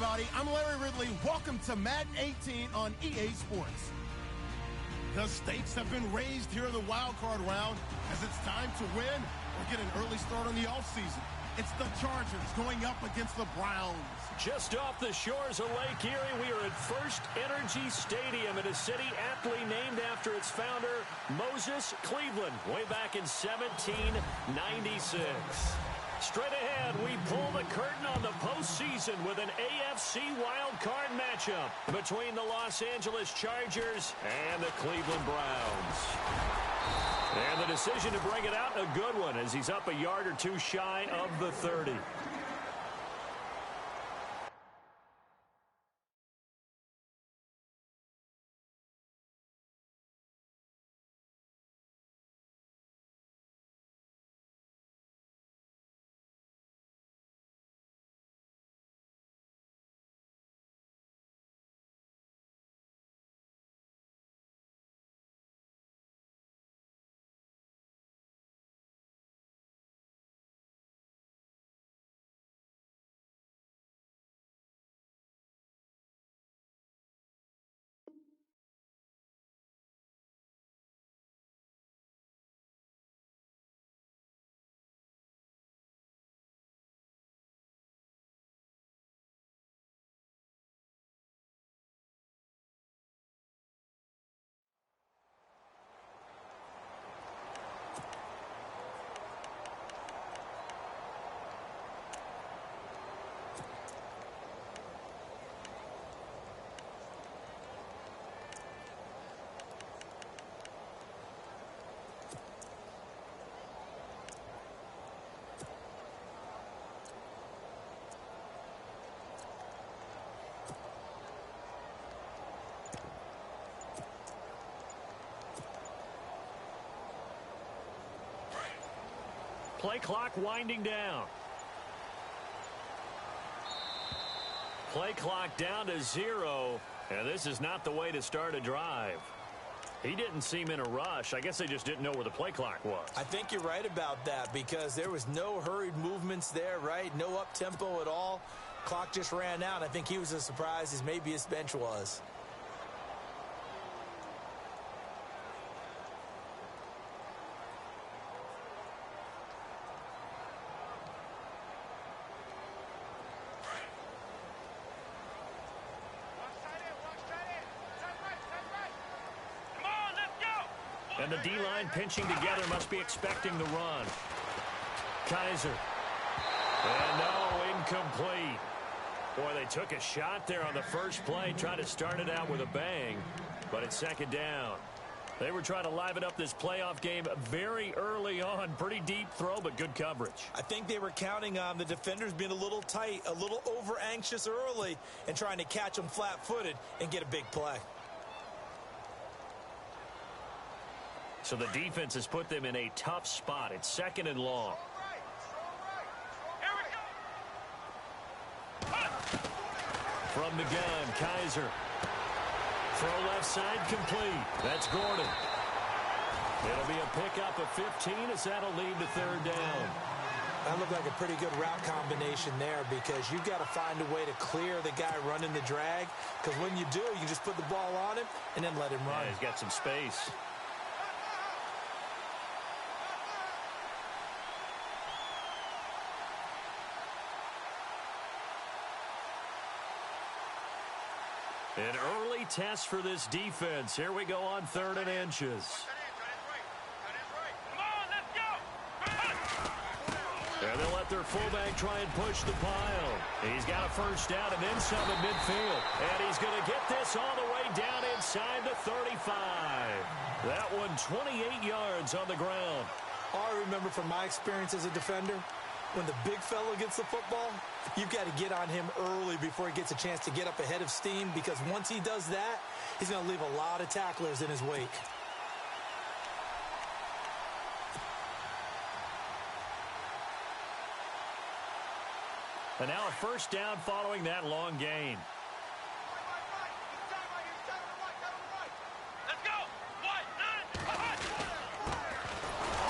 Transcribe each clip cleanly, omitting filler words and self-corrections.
everybody. I'm Larry Ridley. Welcome to Madden 18 on EA Sports. The stakes have been raised here in the wildcard round as it's time to win or get an early start on the offseason. It's the Chargers going up against the Browns. Just off the shores of Lake Erie, we are at First Energy Stadium in a city aptly named after its founder, Moses Cleveland, way back in 1796. Straight ahead, we pull the curtain on the postseason with an AFC wildcard matchup between the Los Angeles Chargers and the Cleveland Browns. And the decision to bring it out, a good one, as he's up a yard or two shy of the 30. Play clock winding down. Play clock down to 0, and this is not the way to start a drive. He didn't seem in a rush. I guess they just didn't know where the play clock was. I think you're right about that because there was no hurried movements there, right? No up-tempo at all. Clock just ran out. I think he was as surprised as maybe his bench was. And the D-line pinching together must be expecting the run. Kaiser. And no, incomplete. Boy, they took a shot there on the first play, trying to start it out with a bang, but it's second down. They were trying to liven up this playoff game very early on. Pretty deep throw, but good coverage. I think they were counting on the defenders being a little tight, a little over-anxious early, and trying to catch them flat-footed and get a big play. So the defense has put them in a tough spot. It's second and long. From the gun, Kaiser. Throw left side complete. That's Gordon. It'll be a pickup of 15 as that'll lead to third down. That looked like a pretty good route combination there because you've got to find a way to clear the guy running the drag, because when you do, you just put the ball on him and then let him run. Yeah, he's got some space. An early test for this defense. Here we go on 3rd and inches. And they'll let their fullback try and push the pile. He's got a first down and then some at midfield. And he's going to get this all the way down inside the 35. That one 28 yards on the ground. All I remember from my experience as a defender, when the big fella gets the football, you've got to get on him early before he gets a chance to get up ahead of steam, because once he does that, he's going to leave a lot of tacklers in his wake. And now a first down following that long gain.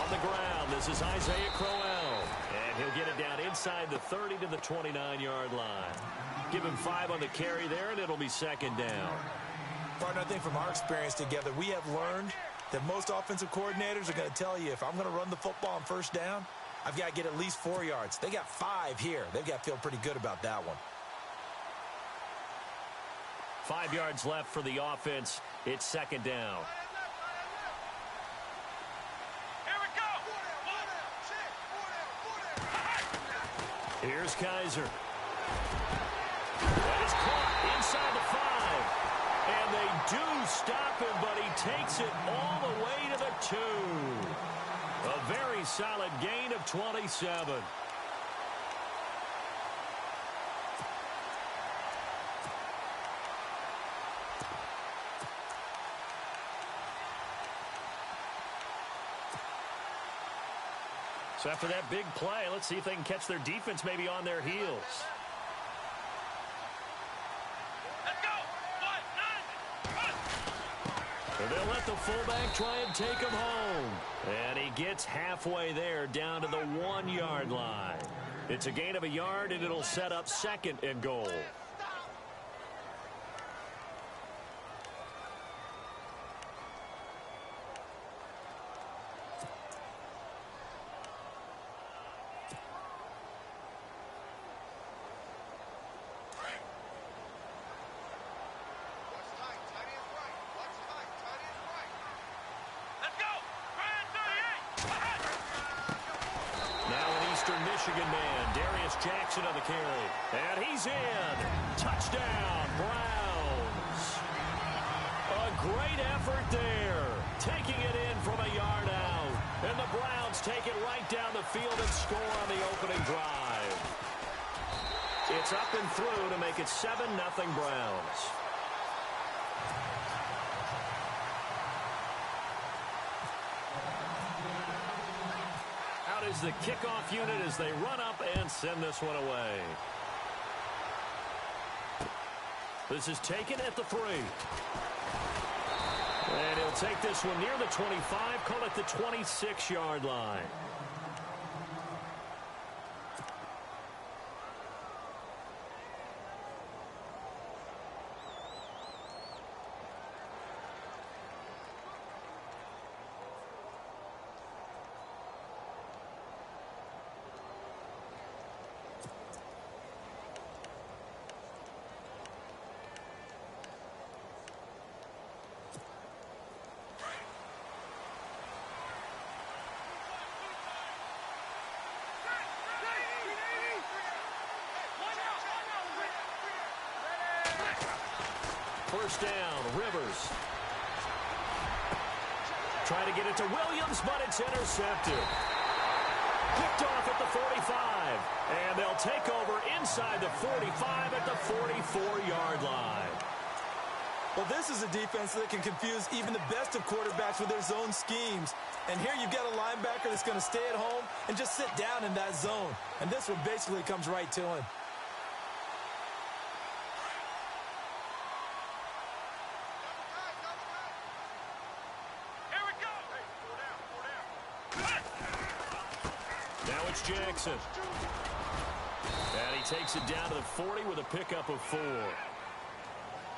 On the ground, this is Isaiah Crowell. And He'll get it down inside the 30 to the 29-yard line. Give him 5 on the carry there, and it'll be second down. Partner, I think from our experience together, we have learned that most offensive coordinators are going to tell you, if I'm going to run the football on first down, I've got to get at least 4 yards. They got 5 here. They've got to feel pretty good about that one. 5 yards left for the offense. It's second down. Here's Kaiser. That is caught inside the 5. And they do stop him, but he takes it all the way to the 2. A very solid gain of 27. So after that big play, let's see if they can catch their defense maybe on their heels. Let's go! So they'll let the fullback try and take him home. And he gets halfway there down to the 1-yard line. It's a gain of a yard, and it'll set up second and goal. Michigan man, Darius Jackson on the carry. And he's in. Touchdown, Browns. A great effort there. Taking it in from a yard out. And the Browns take it right down the field and score on the opening drive. It's up and through to make it 7-0 Browns. Is the kickoff unit as they run up and send this one away. This is taken at the 3. And he'll take this one near the 25, call it the 26-yard line. First down, Rivers. Trying to get it to Williams, but it's intercepted. Picked off at the 45. And they'll take over inside the 45 at the 44-yard line. Well, this is a defense that can confuse even the best of quarterbacks with their zone schemes. And here you've got a linebacker that's going to stay at home and just sit down in that zone. And this one basically comes right to him. Now it's Jackson. And he takes it down to the 40 with a pickup of 4.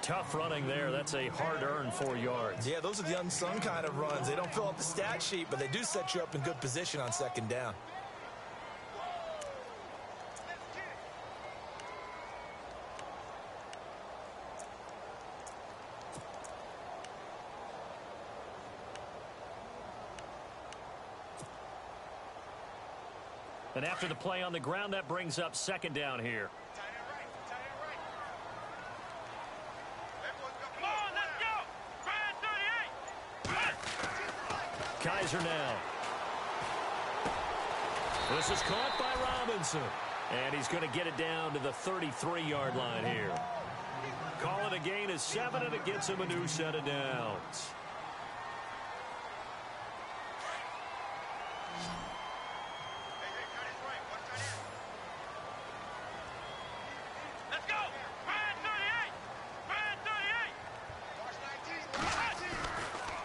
Tough running there. That's a hard-earned 4 yards. Yeah, those are the unsung kind of runs. They don't fill up the stat sheet, but they do set you up in good position on second down. And after the play on the ground, that brings up second down here. Come on, let's go! Brand 38! Kaiser now. This is caught by Robinson. And he's going to get it down to the 33-yard line here. Call it a gain of 7, and it gets him a new set of downs.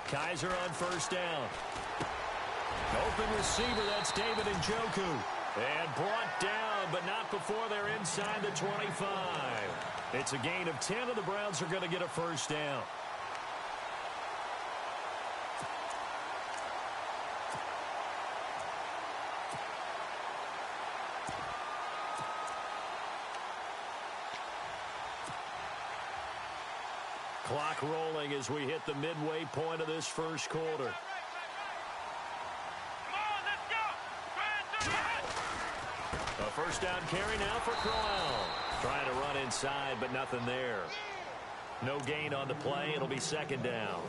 Kaiser on first down. Open receiver, that's David Njoku. And brought down, but not before they're inside the 25. It's a gain of 10, and the Browns are going to get a first down. Clock rolling as we hit the midway point of this first quarter. A first down carry now for Crowell. Trying to run inside, but nothing there. No gain on the play. It'll be second down.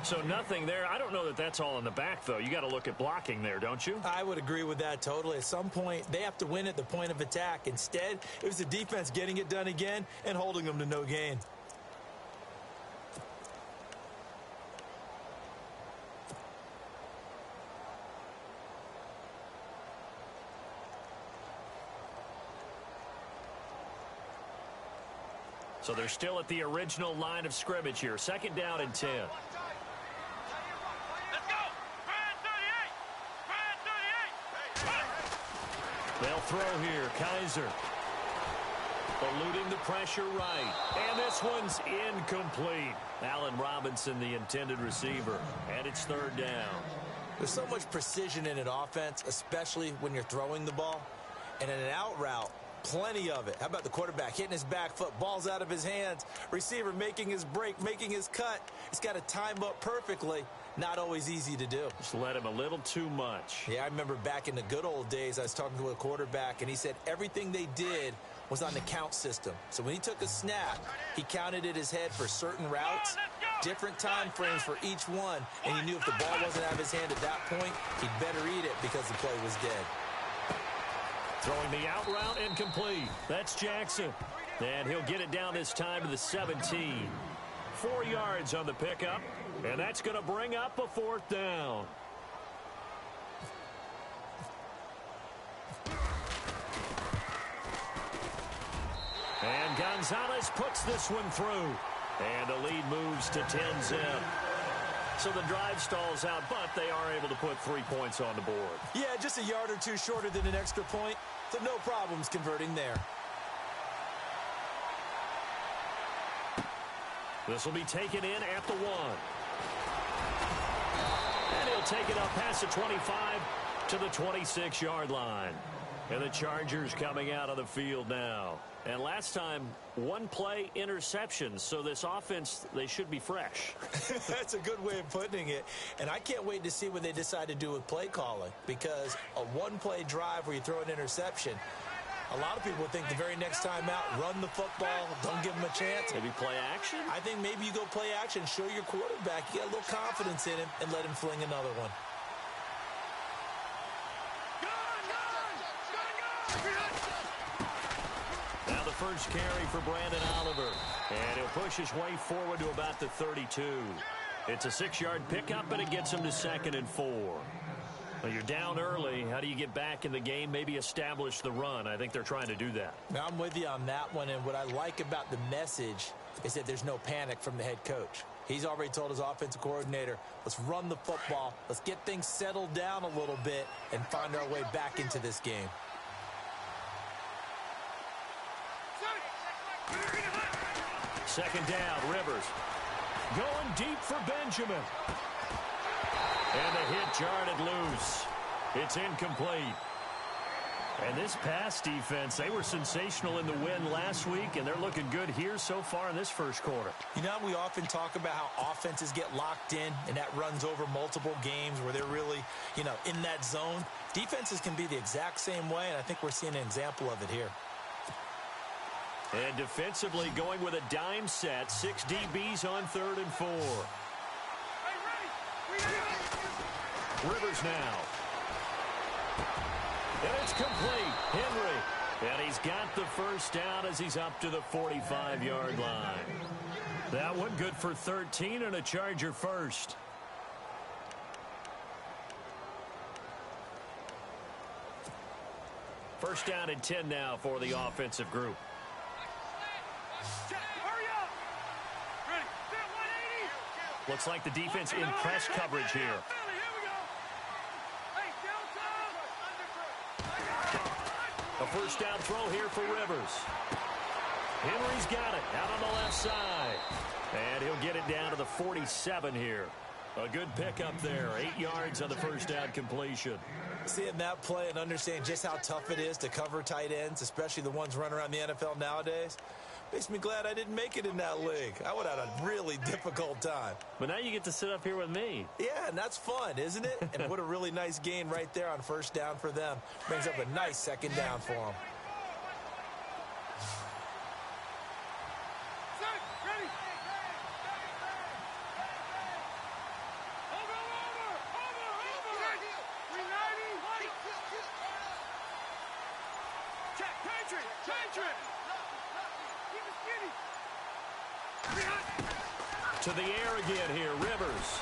So nothing there. I don't know that that's all in the back, though. You got to look at blocking there, don't you? I would agree with that totally. At some point, they have to win at the point of attack. Instead, it was the defense getting it done again and holding them to no gain. So they're still at the original line of scrimmage here. Second down and 10. Let's go! Brand 38! They'll throw here. Kaiser. Eluding the pressure right. And this one's incomplete. Allen Robinson, the intended receiver. And it's third down. There's so much precision in an offense, especially when you're throwing the ball. And in an out route, plenty of it. How about the quarterback hitting his back foot, balls out of his hands, receiver making his break, making his cut. He's got to time up perfectly. Not always easy to do. Just let him a little too much. Yeah, I remember back in the good old days, I was talking to a quarterback, and he said everything they did was on the count system. So when he took a snap, he counted in his head for certain routes, different time frames for each one, and he knew if the ball wasn't out of his hand at that point, he'd better eat it because the play was dead. Throwing the out route incomplete. That's Jackson. And he'll get it down this time to the 17. 4 yards on the pickup. And that's going to bring up a fourth down. And Gonzalez puts this one through. And the lead moves to 10-zip. So the drive stalls out, but they are able to put 3 points on the board. Yeah, just a yard or two shorter than an extra point, so no problems converting there. This will be taken in at the 1. And he'll take it up past the 25 to the 26-yard line. And the Chargers coming out of the field now. And last time, one play interception. So this offense, they should be fresh. That's a good way of putting it. And I can't wait to see what they decide to do with play calling. Because a one-play drive where you throw an interception, a lot of people think the very next time out, run the football, don't give them a chance. Maybe play action? I think maybe you go play action, show your quarterback, you got a little confidence in him, and let him fling another one. Now the first carry for Brandon Oliver. And he'll push his way forward to about the 32. It's a 6-yard pickup, and it gets him to 2nd and 4. Well, you're down early. How do you get back in the game? Maybe establish the run. I think they're trying to do that. Now, I'm with you on that one, and what I like about the message is that there's no panic from the head coach. He's already told his offensive coordinator, let's run the football, let's get things settled down a little bit, and find our way back into this game. Second down, Rivers. Going deep for Benjamin. And the hit jarred it loose. It's incomplete. And this pass defense, they were sensational in the win last week, and they're looking good here so far in this first quarter. You know, we often talk about how offenses get locked in, and that runs over multiple games where they're really, in that zone. Defenses can be the exact same way, and I think we're seeing an example of it here. And defensively going with a dime set, 6 DBs on 3rd and 4. Rivers now. And it's complete. Henry. And he's got the first down as he's up to the 45-yard line. That one good for 13 and a Charger first. First down and 10 now for the offensive group. Hurry up! Ready, set 180! Looks like the defense in press coverage here. first down throw here for Rivers. Henry's got it out on the left side. And he'll get it down to the 47 here. A good pickup there. 8 yards on the first down completion. Seeing that play and understanding just how tough it is to cover tight ends, especially the ones running around the NFL nowadays, makes me glad I didn't make it in that league. I would have had a really difficult time. But now you get to sit up here with me. Yeah, and that's fun, isn't it? And what a really nice gain right there on first down for them. Brings up a nice second down for them. To the air again here, Rivers.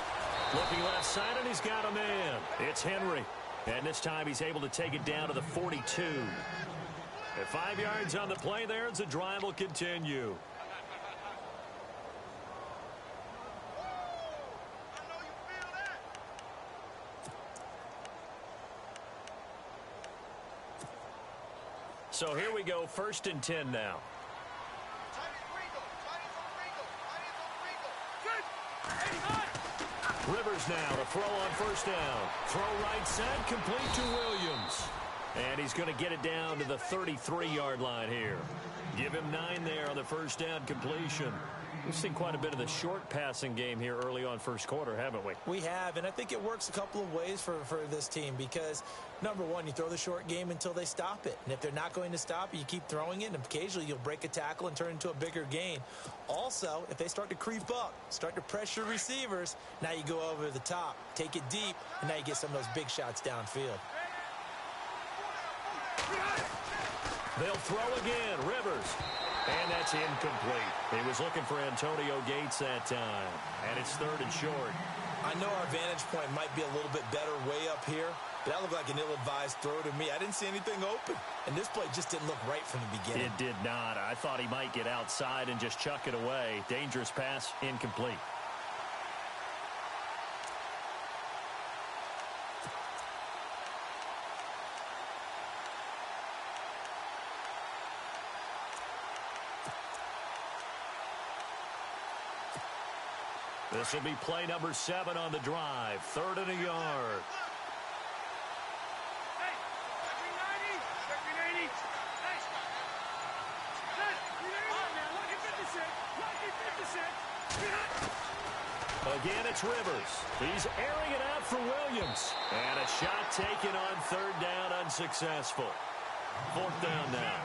Looking left side, and he's got a man. It's Henry. And this time he's able to take it down to the 42. At 5 yards on the play there, as the drive will continue. So here we go, 1st and 10 now. Rivers now to throw on first down. Throw right side, complete to Williams. And he's going to get it down to the 33-yard line here. Give him 9 there on the first down completion. We've seen quite a bit of the short passing game here early on first quarter, haven't we? We have, and I think it works a couple of ways for this team because, number one, you throw the short game until they stop it. And if they're not going to stop it, you keep throwing it, and occasionally you'll break a tackle and turn it into a bigger gain. Also, if they start to creep up, start to pressure receivers, now you go over the top, take it deep, and now you get some of those big shots downfield. They'll throw again, Rivers. And that's incomplete. He was looking for Antonio Gates that time. And it's 3rd and short. I know our vantage point might be a little bit better way up here, but that looked like an ill-advised throw to me. I didn't see anything open. And this play just didn't look right from the beginning. It did not. I thought he might get outside and just chuck it away. Dangerous pass, incomplete. This will be play number 7 on the drive. 3rd and a yard. Again, it's Rivers. He's airing it out for Williams. And a shot taken on 3rd down, unsuccessful. 4th down now.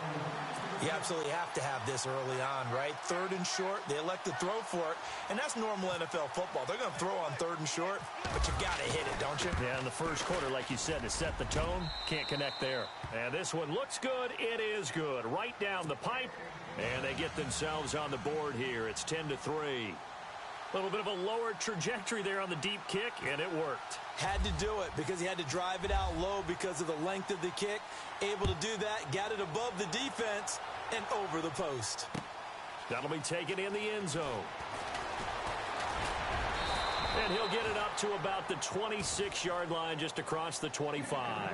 You absolutely have to have this early on, right? 3rd and short, they elect to throw for it, and that's normal NFL football. They're going to throw on 3rd and short, but you got to hit it, don't you? Yeah, in the first quarter, like you said, to set the tone, can't connect there. And this one looks good. It is good. Right down the pipe, and they get themselves on the board here. It's 10-3. A little bit of a lower trajectory there on the deep kick, and it worked. Had to do it because he had to drive it out low because of the length of the kick. Able to do that, got it above the defense and over the post. That'll be taken in the end zone. And he'll get it up to about the 26-yard line just across the 25.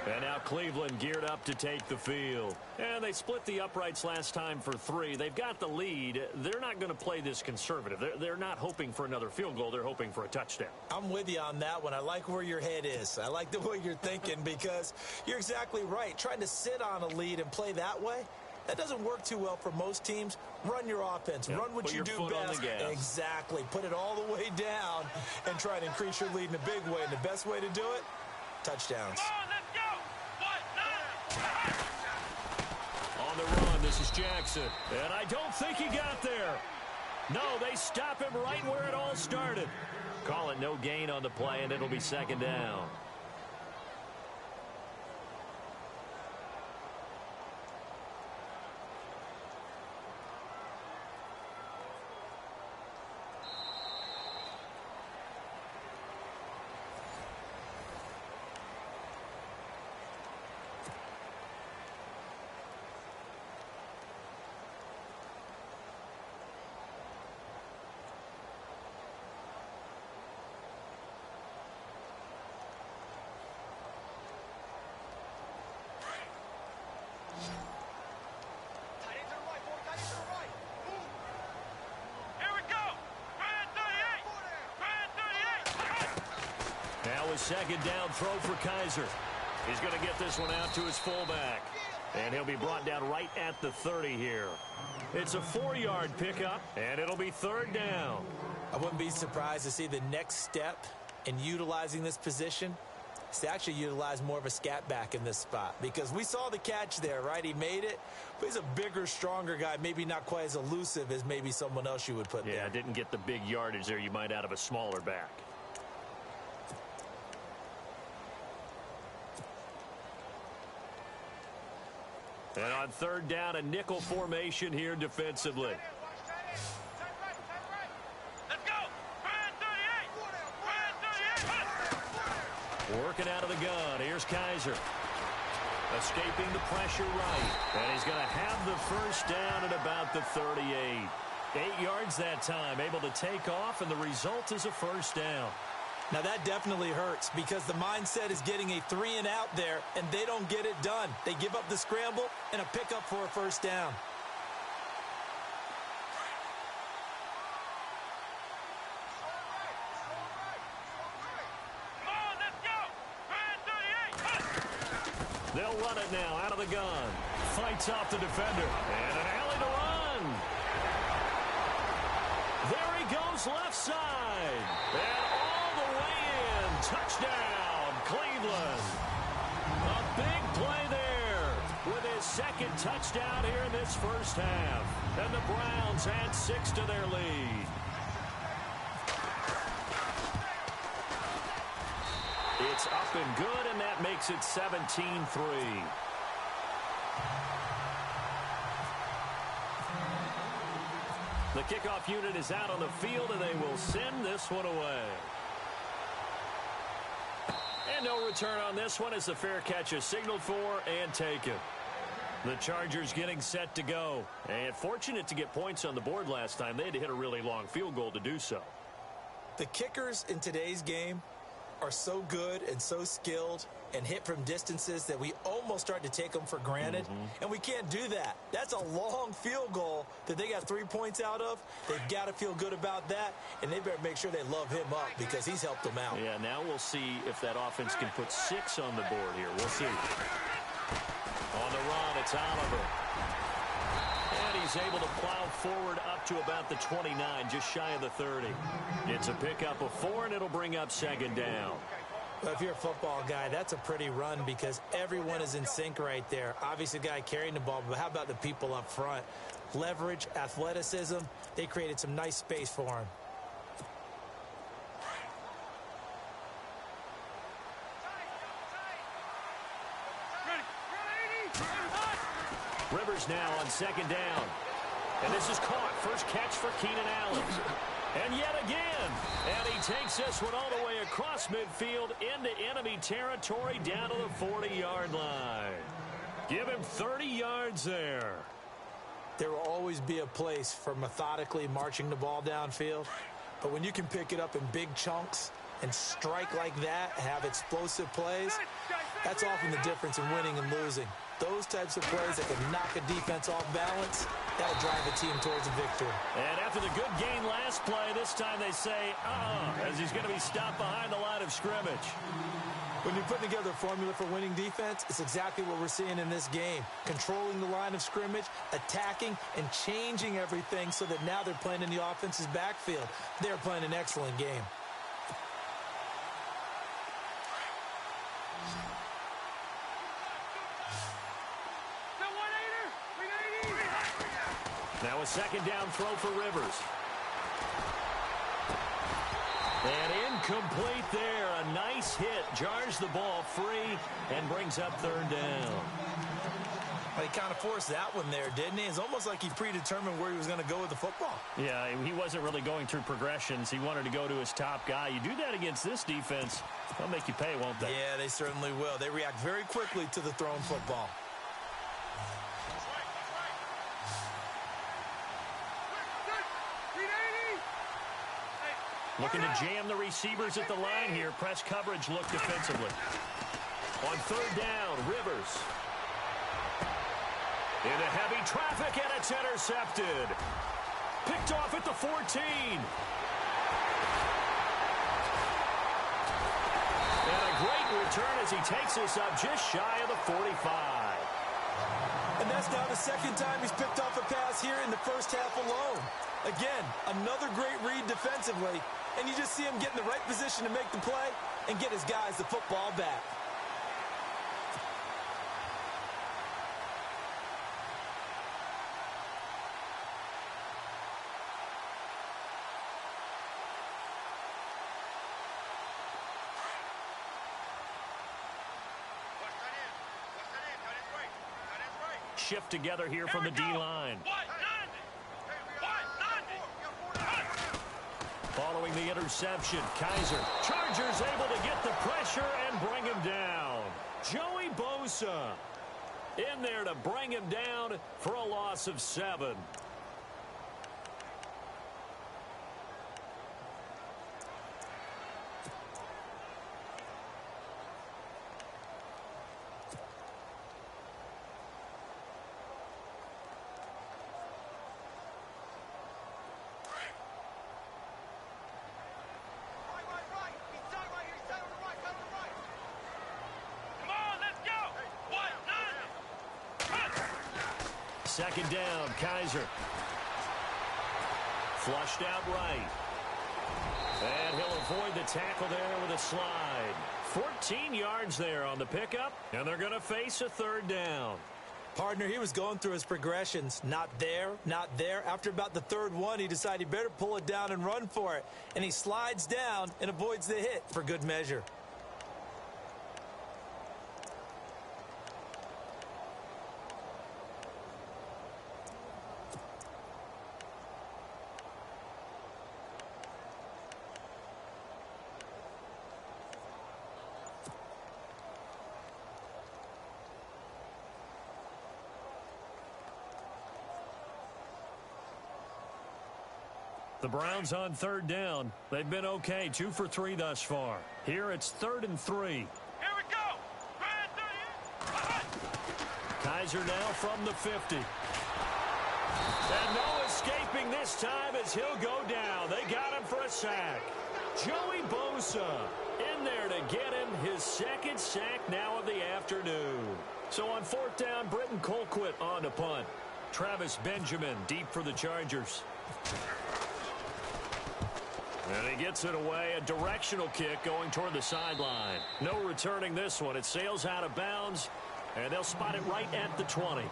And now Cleveland geared up to take the field. And they split the uprights last time for 3. They've got the lead. They're not going to play this conservative. They're not hoping for another field goal. They're hoping for a touchdown. I'm with you on that one. I like where your head is. I like the way you're thinking because you're exactly right. Trying to sit on a lead and play that way, that doesn't work too well for most teams. Run your offense. Yep. Run what you do best. Exactly. Put it all the way down and try to increase your lead in a big way. And the best way to do it, touchdowns. On the run, this is Jackson. And I don't think he got there. No, they stop him right where it all started. Call it no gain on the play, and it'll be 2nd down. a second down throw for Kaiser. He's going to get this one out to his fullback. And he'll be brought down right at the 30 here. It's a 4-yard pickup, and it'll be third down. I wouldn't be surprised to see the next step in utilizing this position is to actually utilize more of a scat back in this spot. Because we saw the catch there, right? He made it, but he's a bigger, stronger guy, maybe not quite as elusive as maybe someone else you would put there. Yeah, didn't get the big yardage there you might out of a smaller back. And on third down, a nickel formation here defensively. Let's go. Ryan 38. Working out of the gun. Here's Kaiser. Escaping the pressure right. And he's going to have the first down at about the 38. 8 yards that time. Able to take off, and the result is a first down. Now, that definitely hurts because the mindset is getting a 3-and-out there, and they don't get it done. They give up the scramble and a pickup for a first down. Come on, let's go. Ryan 38. They'll run it now out of the gun. Fights off the defender. And an alley to run. There he goes left side. And all the way in. Touchdown, Cleveland. A big play there with his second touchdown here in this first half. And the Browns add 6 to their lead. It's up and good, and that makes it 17-3. The kickoff unit is out on the field, and they will send this one away. And no return on this one as the fair catch is signaled for and taken. The Chargers getting set to go. And fortunate to get points on the board last time. They had to hit a really long field goal to do so. The kickers in today's game are so good and so skilled and hit from distances that we almost start to take them for granted. And we can't do that. That's a long field goal that they got 3 points out of. They've got to feel good about that, and they better make sure they love him up because he's helped them out. Yeah, now we'll see if that offense can put 6 on the board here. We'll see. On the run, it's Oliver. And he's able to plow forward up to about the 29, just shy of the 30. It's a pickup of 4, and it'll bring up second down. Well, if you're a football guy, that's a pretty run because everyone is in sync right there. Obviously, the guy carrying the ball, but how about the people up front? Leverage, athleticism, they created some nice space for him. Rivers now on second down. And this is caught. First catch for Keenan Allen. And yet again. And he takes this one all the way across midfield into enemy territory down to the 40-yard line. Give him 30 yards there. There will always be a place for methodically marching the ball downfield. But when you can pick it up in big chunks and strike like that, have explosive plays, that's often the difference in winning and losing. Those types of plays that can knock a defense off balance, that'll drive a team towards a victory. And after the good gain last play, this time they say, as he's going to be stopped behind the line of scrimmage. When you put together a formula for winning defense, it's exactly what we're seeing in this game. Controlling the line of scrimmage, attacking, and changing everything so that now they're playing in the offense's backfield. They're playing an excellent game. Now a second down throw for Rivers. And incomplete there. A nice hit. Jars the ball free and brings up third down. Well, he kind of forced that one there, didn't he? It's almost like he predetermined where he was going to go with the football. Yeah, he wasn't really going through progressions. He wanted to go to his top guy. You do that against this defense, they'll make you pay, won't they? Yeah, they certainly will. They react very quickly to the thrown football. Looking to jam the receivers at the line here. Press coverage look defensively. On third down, Rivers. Into heavy traffic, and it's intercepted. Picked off at the 14. great return as he takes us up just shy of the 45. And that's now the second time he's picked off a pass here in the first half alone. Again, another great read defensively, and you just see him get in the right position to make the play and get his guys the football back. Shift together here from the D-line. Following the interception, Kaiser. Chargers able to get the pressure and bring him down. Joey Bosa in there to bring him down for a loss of 7. Second down, Kaiser. Flushed out right. And he'll avoid the tackle there with a slide. 14 yards there on the pickup, and they're going to face a third down. Partner, he was going through his progressions. Not there, not there. After about the third one, he decided he better pull it down and run for it. And he slides down and avoids the hit for good measure. The Browns on third down. They've been okay, 2 for 3 thus far. Here it's 3rd and 3. Here we go. Kaiser now from the 50. And no escaping this time as he'll go down. They got him for a sack. Joey Bosa in there to get him his second sack now of the afternoon. So on 4th down, Britton Colquitt on to punt. Travis Benjamin deep for the Chargers. And he gets it away, a directional kick going toward the sideline. No returning this one. It sails out of bounds, and they'll spot it right at the 20.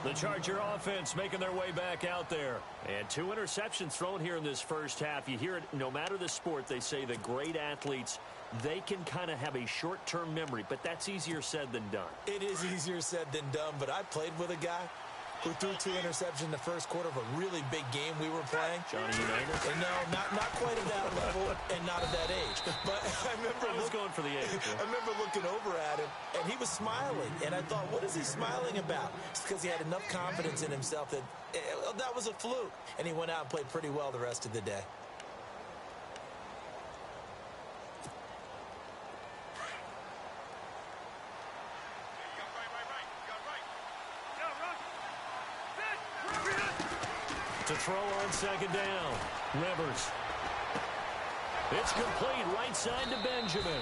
The Charger offense making their way back out there. And 2 interceptions thrown here in this first half. You hear it, no matter the sport, they say the great athletes, they can kind of have a short-term memory, but that's easier said than done. It is easier said than done, but I played with a guy who threw 2 interceptions in the first quarter of a really big game we were playing. Johnny Unitas? And no, not quite at that level and not at that age. But I was going for the age. Yeah. I remember looking over at him, and he was smiling. And I thought, what is he smiling about? It's because he had enough confidence in himself that that was a fluke. And he went out and played pretty well the rest of the day. To throw on 2nd down. Rivers. It's complete right side to Benjamin.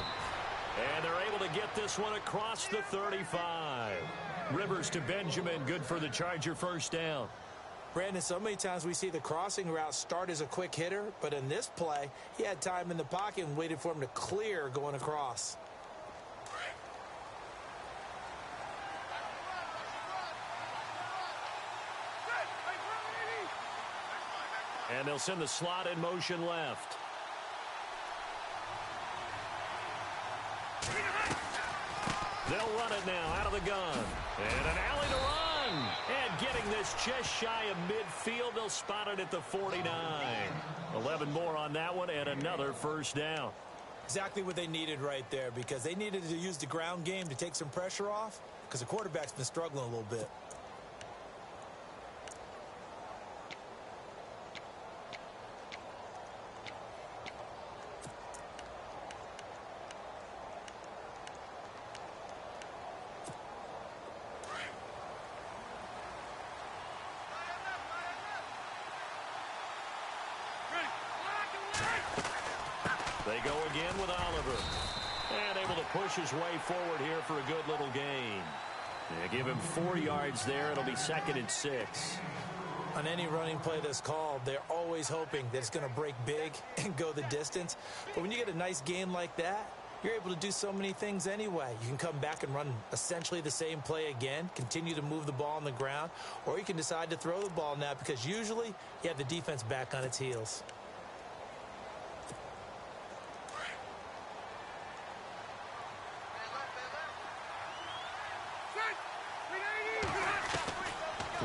And they're able to get this one across the 35. Rivers to Benjamin. Good for the Charger first down. Brandon, so many times we see the crossing route start as a quick hitter, but in this play, he had time in the pocket and waited for him to clear going across. And they'll send the slot in motion left. They'll run it now out of the gun. And an alley to run. And getting this just shy of midfield, they'll spot it at the 49. 11 more on that one and another first down. Exactly what they needed right there, because they needed to use the ground game to take some pressure off, because the quarterback's been struggling a little bit. They go again with Oliver. And able to push his way forward here for a good little gain. They give him 4 yards there. It'll be 2nd and 6. On any running play that's called, they're always hoping that it's going to break big and go the distance. But when you get a nice gain like that, you're able to do so many things anyway. You can come back and run essentially the same play again, continue to move the ball on the ground, or you can decide to throw the ball now because usually you have the defense back on its heels.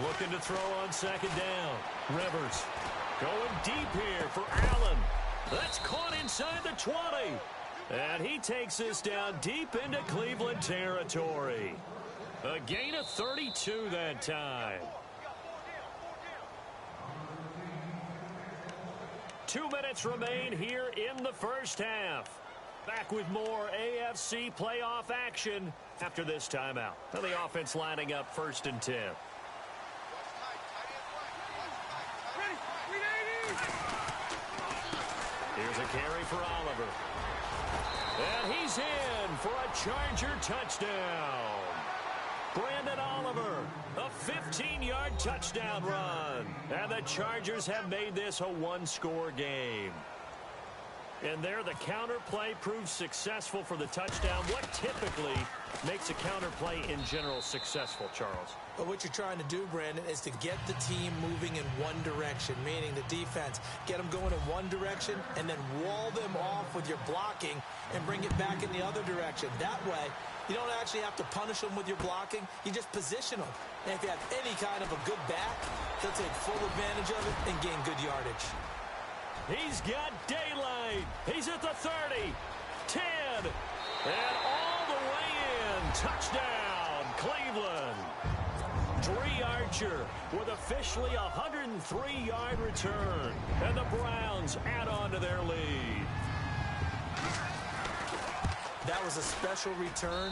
Looking to throw on 2nd down. Rivers going deep here for Allen. That's caught inside the 20. And he takes this down deep into Cleveland territory. A gain of 32 that time. 2 minutes remain here in the first half. Back with more AFC playoff action after this timeout. And the offense lining up 1st and 10. Here's a carry for Oliver. And he's in for a Charger touchdown. Brandon Oliver, a 15-yard touchdown run. And the Chargers have made this a 1-score game. And there, the counter play proves successful for the touchdown. What typically makes a counter play in general successful, Charles? But what you're trying to do, Brandon, is to get the team moving in one direction, meaning the defense, get them going in one direction and then wall them off with your blocking and bring it back in the other direction. That way, you don't actually have to punish them with your blocking. You just position them. And if you have any kind of a good back, they'll take full advantage of it and gain good yardage. He's got daylight. He's at the 30, 10, and all the way in. Touchdown, Cleveland. Dree Archer with officially a 103-yard return. And the Browns add on to their lead. That was a special return,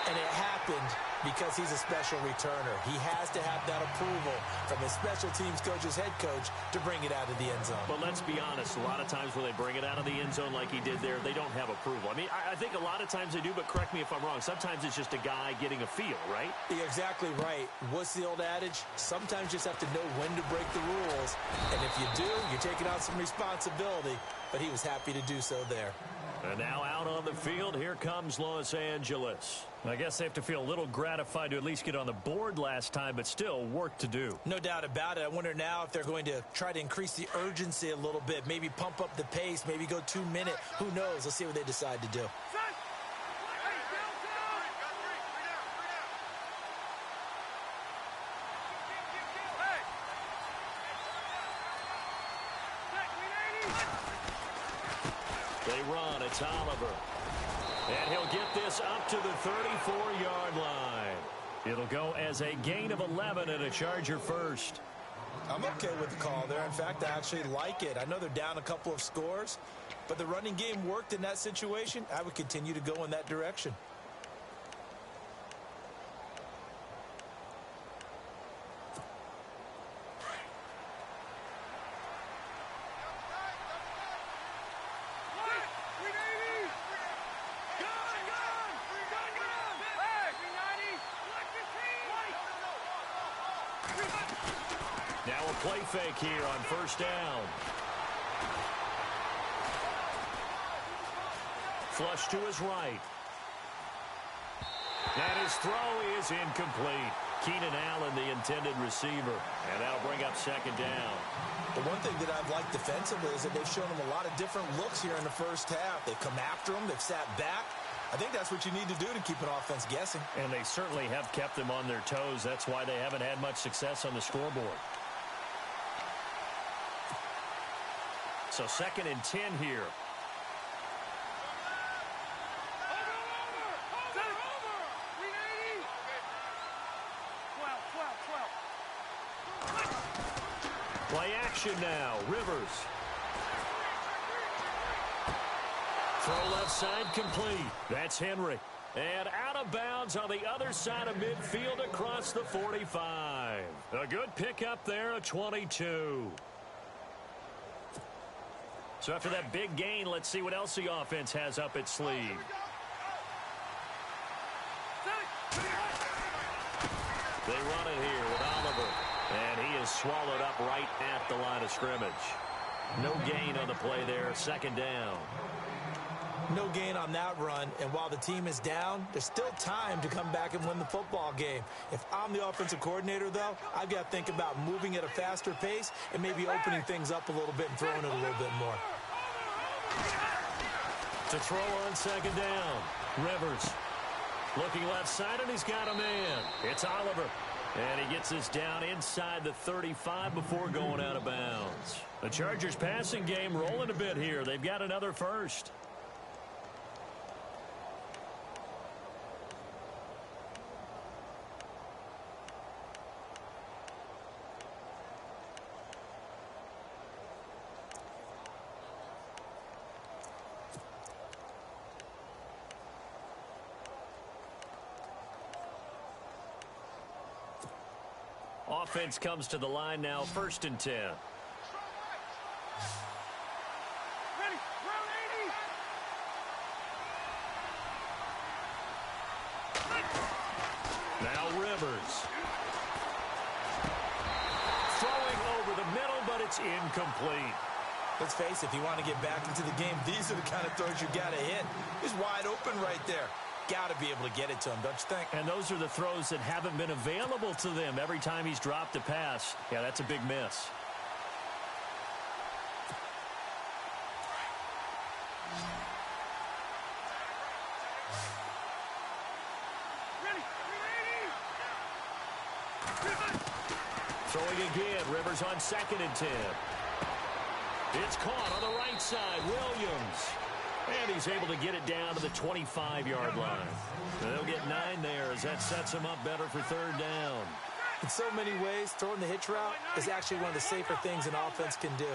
and it happened because he's a special returner. He has to have that approval from his special teams coach's head coach to bring it out of the end zone. But let's be honest, a lot of times when they bring it out of the end zone like he did there, they don't have approval. I mean, I think a lot of times they do, but correct me if I'm wrong. Sometimes it's just a guy getting a feel, right? You're exactly right. What's the old adage? Sometimes you just have to know when to break the rules. And if you do, you're taking on some responsibility. But he was happy to do so there. And now out on the field, here comes Los Angeles. I guess they have to feel a little gratified to at least get on the board last time, but still work to do. No doubt about it. I wonder now if they're going to try to increase the urgency a little bit, maybe pump up the pace, maybe go 2 minute. Who knows? Let's see what they decide to do. They run. It's Oliver. And he'll get this up to the 34-yard line. It'll go as a gain of 11 and a Charger first. I'm okay with the call there. In fact, I actually like it. I know they're down a couple of scores, but the running game worked in that situation. I would continue to go in that direction. Now a play fake here on first down. Flush to his right. And his throw is incomplete. Keenan Allen, the intended receiver. And that'll bring up second down. The one thing that I've liked defensively is that they've shown him a lot of different looks here in the first half. They've come after him. They've sat back. I think that's what you need to do to keep an offense guessing. And they certainly have kept them on their toes. That's why they haven't had much success on the scoreboard. So 2nd and 10 here. Play action now. Rivers. Throw left side complete. That's Henry. And out of bounds on the other side of midfield across the 45. A good pickup there, a 22. So after that big gain, let's see what else the offense has up its sleeve. They run it here with Oliver. And he is swallowed up right at the line of scrimmage. No gain on the play there. Second down. No gain on that run, and while the team is down, there's still time to come back and win the football game. If I'm the offensive coordinator, though, I've got to think about moving at a faster pace and maybe opening things up a little bit and throwing it a little bit more. To throw on second down, Rivers. Looking left side, and he's got a man. It's Oliver. And he gets this down inside the 35 before going out of bounds. The Chargers passing game rolling a bit here. They've got another first. Offense comes to the line now, 1st and 10. Now Rivers. Throwing over the middle, but it's incomplete. Let's face it, if you want to get back into the game, these are the kind of throws you got to hit. He's wide open right there. Got to be able to get it to him, don't you think? And those are the throws that haven't been available to them every time he's dropped a pass. Yeah, that's a big miss. Throwing again, Rivers on 2nd and 10. It's caught on the right side, Williams. And he's able to get it down to the 25-yard line. They'll get 9 there as that sets him up better for 3rd down. In so many ways, throwing the hitch route is actually one of the safer things an offense can do.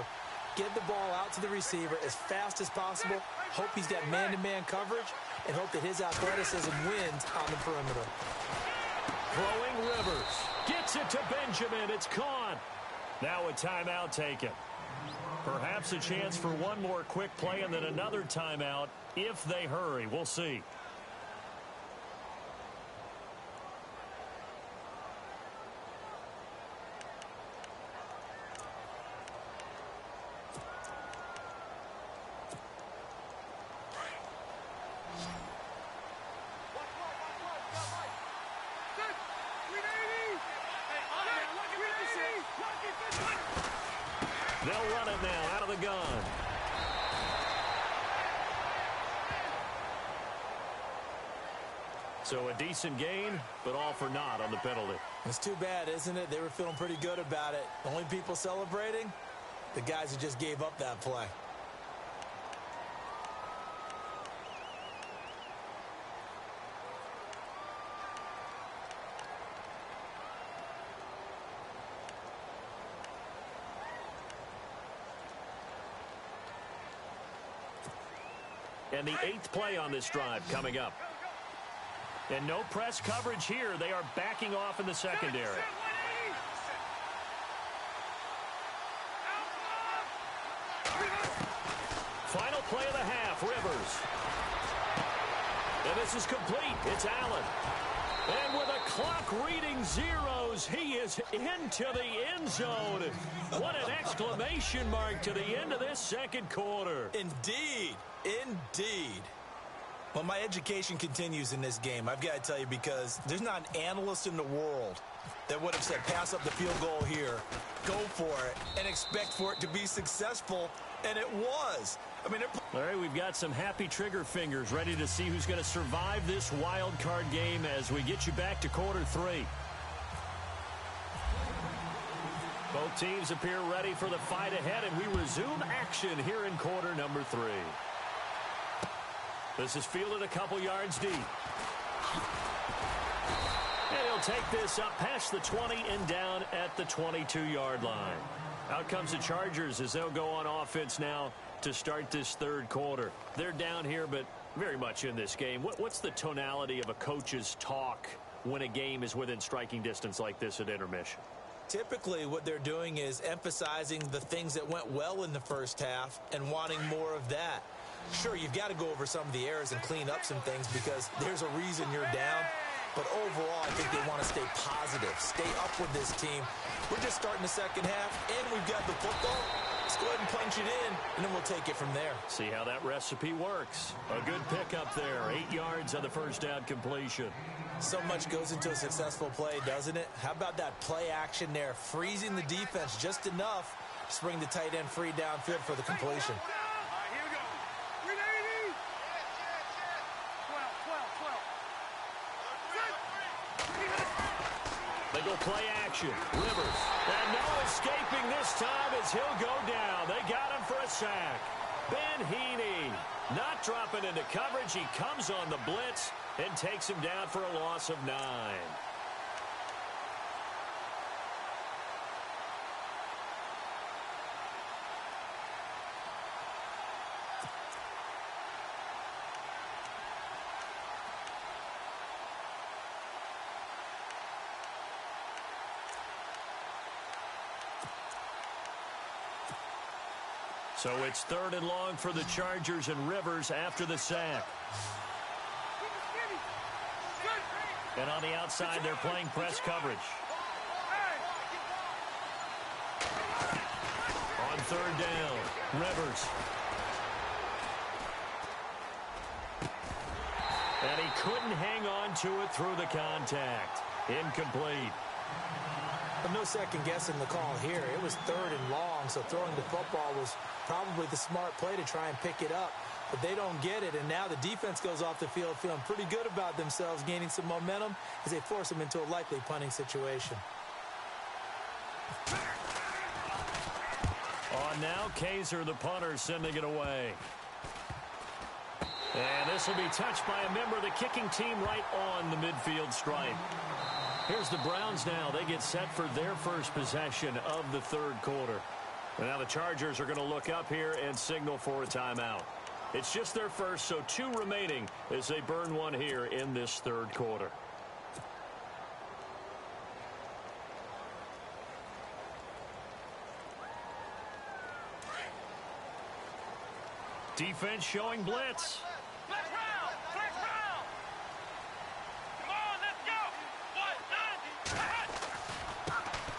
Get the ball out to the receiver as fast as possible, hope he's got man-to-man coverage, and hope that his athleticism wins on the perimeter. Throwing Rivers. Gets it to Benjamin. It's caught. Now a timeout taken. Perhaps a chance for one more quick play and then another timeout if they hurry. We'll see. They'll run it now out of the gun. So a decent gain, but all for naught on the penalty. It's too bad, isn't it? They were feeling pretty good about it. The only people celebrating, the guys who just gave up that play. And the 8th play on this drive coming up. And no press coverage here. They are backing off in the secondary. Final play of the half, Rivers. And this is complete. It's Allen. And with a clock reading zeros, he is into the end zone. What an exclamation mark to the end of this second quarter. Indeed. Indeed. Well, my education continues in this game, I've got to tell you, because there's not an analyst in the world that would have said pass up the field goal here, go for it, and expect for it to be successful, and it was. I mean, all right, we've got some happy trigger fingers ready to see who's going to survive this wild card game as we get you back to quarter 3. Both teams appear ready for the fight ahead, and we resume action here in quarter number 3. This is fielded a couple yards deep. And he'll take this up past the 20 and down at the 22-yard line. Out comes the Chargers as they'll go on offense now to start this third quarter. They're down here, but very much in this game. What's the tonality of a coach's talk when a game is within striking distance like this at intermission? Typically, what they're doing is emphasizing the things that went well in the first half and wanting more of that. Sure, you've got to go over some of the errors and clean up some things because there's a reason you're down. But overall, I think they want to stay positive, stay up with this team. We're just starting the second half, and we've got the football. Let's go ahead and punch it in, and then we'll take it from there. See how that recipe works. A good pickup there. 8 yards on the first down completion. So much goes into a successful play, doesn't it? How about that play action there, freezing the defense just enough to bring the tight end free downfield for the completion. They go play action. Rivers. And no escaping this time as he'll go down. They got him for a sack. Ben Heaney not dropping into coverage. He comes on the blitz and takes him down for a loss of 9. So it's 3rd and long for the Chargers, and Rivers after the sack. And on the outside, they're playing press coverage. On 3rd down, Rivers. And he couldn't hang on to it through the contact. Incomplete. But no second guessing the call here. It was 3rd and long, so throwing the football was probably the smart play to try and pick it up. But they don't get it, and now the defense goes off the field feeling pretty good about themselves, gaining some momentum as they force them into a likely punting situation. On now, Kaiser, the punter, sending it away. And this will be touched by a member of the kicking team right on the midfield stripe. Here's the Browns now. They get set for their first possession of the 3rd quarter. And now the Chargers are going to look up here and signal for a timeout. It's just their first, so 2 remaining as they burn one here in this 3rd quarter. Defense showing blitz.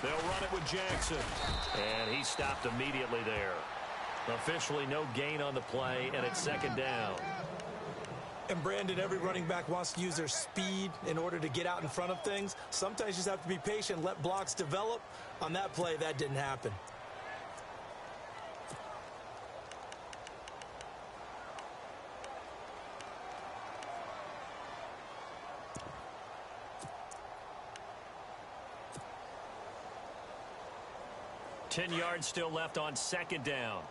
They'll run it with Jackson. And he stopped immediately there. Officially no gain on the play, and it's 2nd down. And Brandon, every running back wants to use their speed in order to get out in front of things. Sometimes you just have to be patient, let blocks develop. On that play, that didn't happen. Ten yards still left on 2nd down.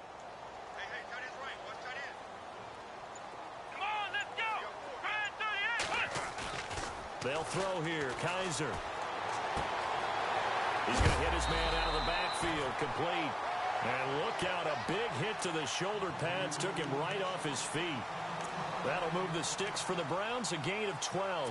Hey, tight end's right. Watch tight end. Come on, let's go. Brand 38. They'll throw here. Kaiser. He's going to hit his man out of the backfield. Complete. And look out. A big hit to the shoulder pads. Took him right off his feet. That'll move the sticks for the Browns. A gain of 12.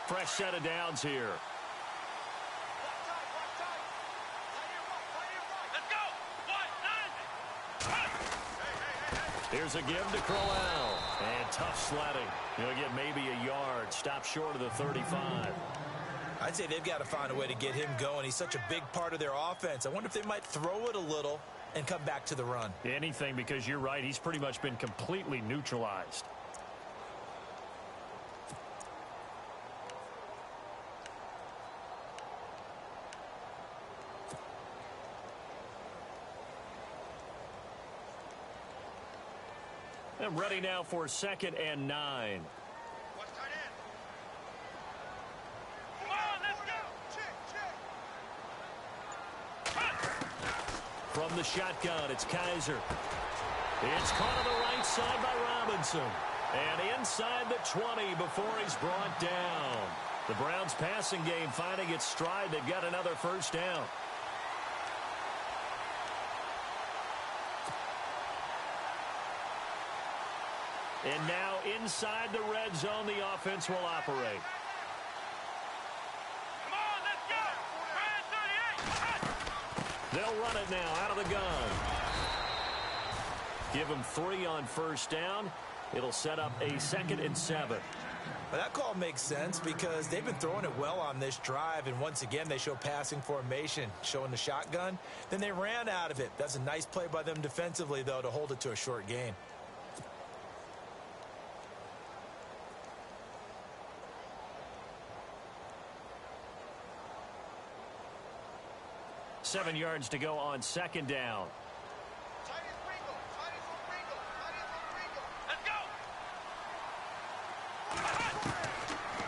Fresh set of downs here. Let's go. Here's a give to Crowell. And tough sledding. He'll get maybe a yard. Stop short of the 35. I'd say they've got to find a way to get him going. He's such a big part of their offense. I wonder if they might throw it a little and come back to the run. Anything, because you're right. He's pretty much been completely neutralized. And ready now for 2nd and 9. Watch tight end. Come on, let's go. Check. From the shotgun, it's Kaiser. It's caught on the right side by Robinson. And inside the 20 before he's brought down. The Browns passing game finding its stride. They've got another first down. And now inside the red zone, the offense will operate. Come on, let's go. Brand They'll run it now out of the gun. Give them 3 on first down. It'll set up a 2nd and 7. Well, that call makes sense because they've been throwing it well on this drive, and once again they show passing formation, showing the shotgun. Then they ran out of it. That's a nice play by them defensively, though, to hold it to a short gain. Seven yards to go on 2nd down.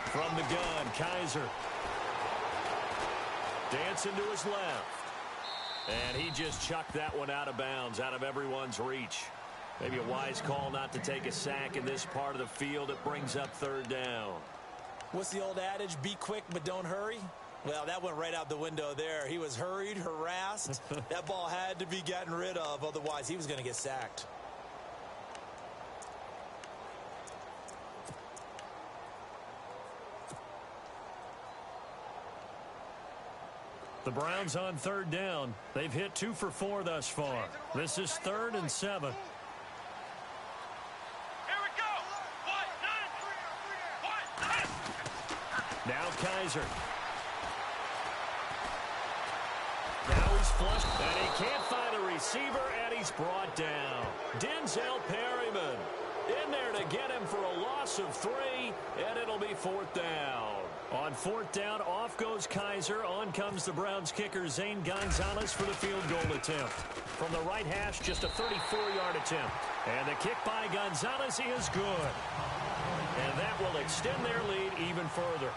From the gun, Kaiser. Dancing to his left. And he just chucked that one out of bounds, out of everyone's reach. Maybe a wise call not to take a sack in this part of the field. It brings up 3rd down. What's the old adage? Be quick, but don't hurry. Well, that went right out the window there. He was hurried, harassed. That ball had to be gotten rid of. Otherwise, he was going to get sacked. The Browns on 3rd down. They've hit 2 for 4 thus far. This is 3rd and 7. Here we go. One. Now Kaiser. Now he's flushed, and he can't find a receiver, and he's brought down. Denzel Perryman in there to get him for a loss of 3, and it'll be 4th down. On 4th down, off goes Kaiser. On comes the Browns kicker, Zane Gonzalez, for the field goal attempt. From the right hash, just a 34-yard attempt. And the kick by Gonzalez is good. And that will extend their lead even further.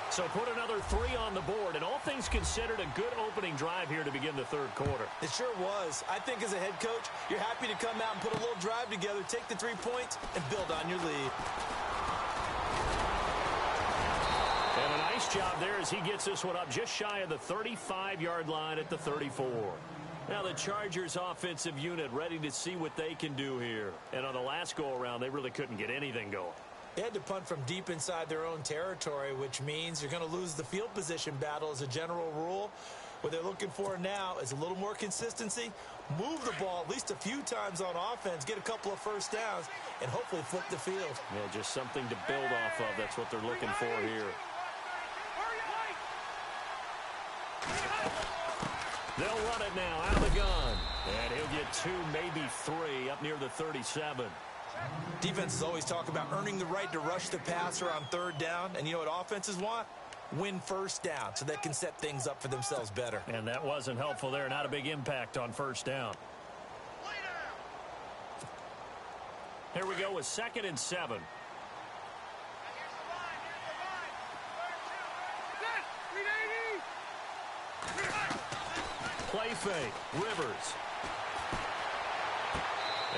So put another 3 on the board, and all things considered, a good opening drive here to begin the 3rd quarter. It sure was. I think as a head coach, you're happy to come out and put a little drive together, take the 3 points, and build on your lead. And a nice job there as he gets this one up just shy of the 35-yard line at the 34. Now the Chargers offensive unit ready to see what they can do here. And on the last go-around, they really couldn't get anything going. They had to punt from deep inside their own territory, which means you're going to lose the field position battle as a general rule. What they're looking for now is a little more consistency, move the ball at least a few times on offense, get a couple of first downs, and hopefully flip the field. Yeah, just something to build off of. That's what they're looking for here. They'll run it now out of the gun. And he'll get 2, maybe 3 up near the 37. Defenses always talk about earning the right to rush the passer on 3rd down. And you know what offenses want? Win first down so they can set things up for themselves better. And that wasn't helpful there. Not a big impact on 1st down. Here we go with 2nd and 7. Play fake. Rivers.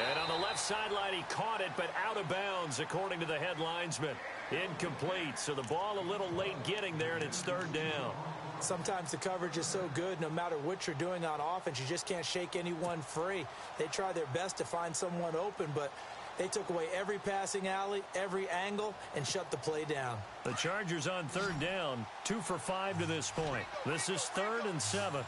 And on the left sideline, he caught it, but out of bounds, according to the head linesman. Incomplete, so the ball a little late getting there, and it's 3rd down. Sometimes the coverage is so good, no matter what you're doing on offense, you just can't shake anyone free. They try their best to find someone open, but they took away every passing alley, every angle, and shut the play down. The Chargers on 3rd down, 2 for 5 to this point. This is 3rd and 7.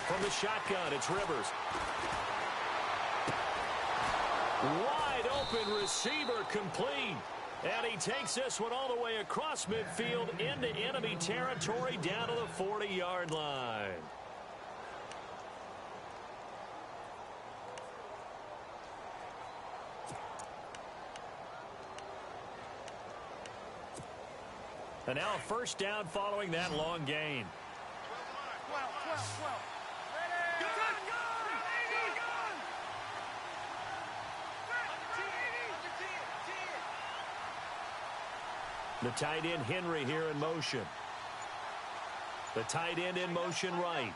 From the shotgun, it's Rivers. Wide open receiver complete. And he takes this one all the way across midfield into enemy territory down to the 40-yard line. And now a 1st down following that long gain. 12. The tight end, Henry, here in motion. The tight end in motion right.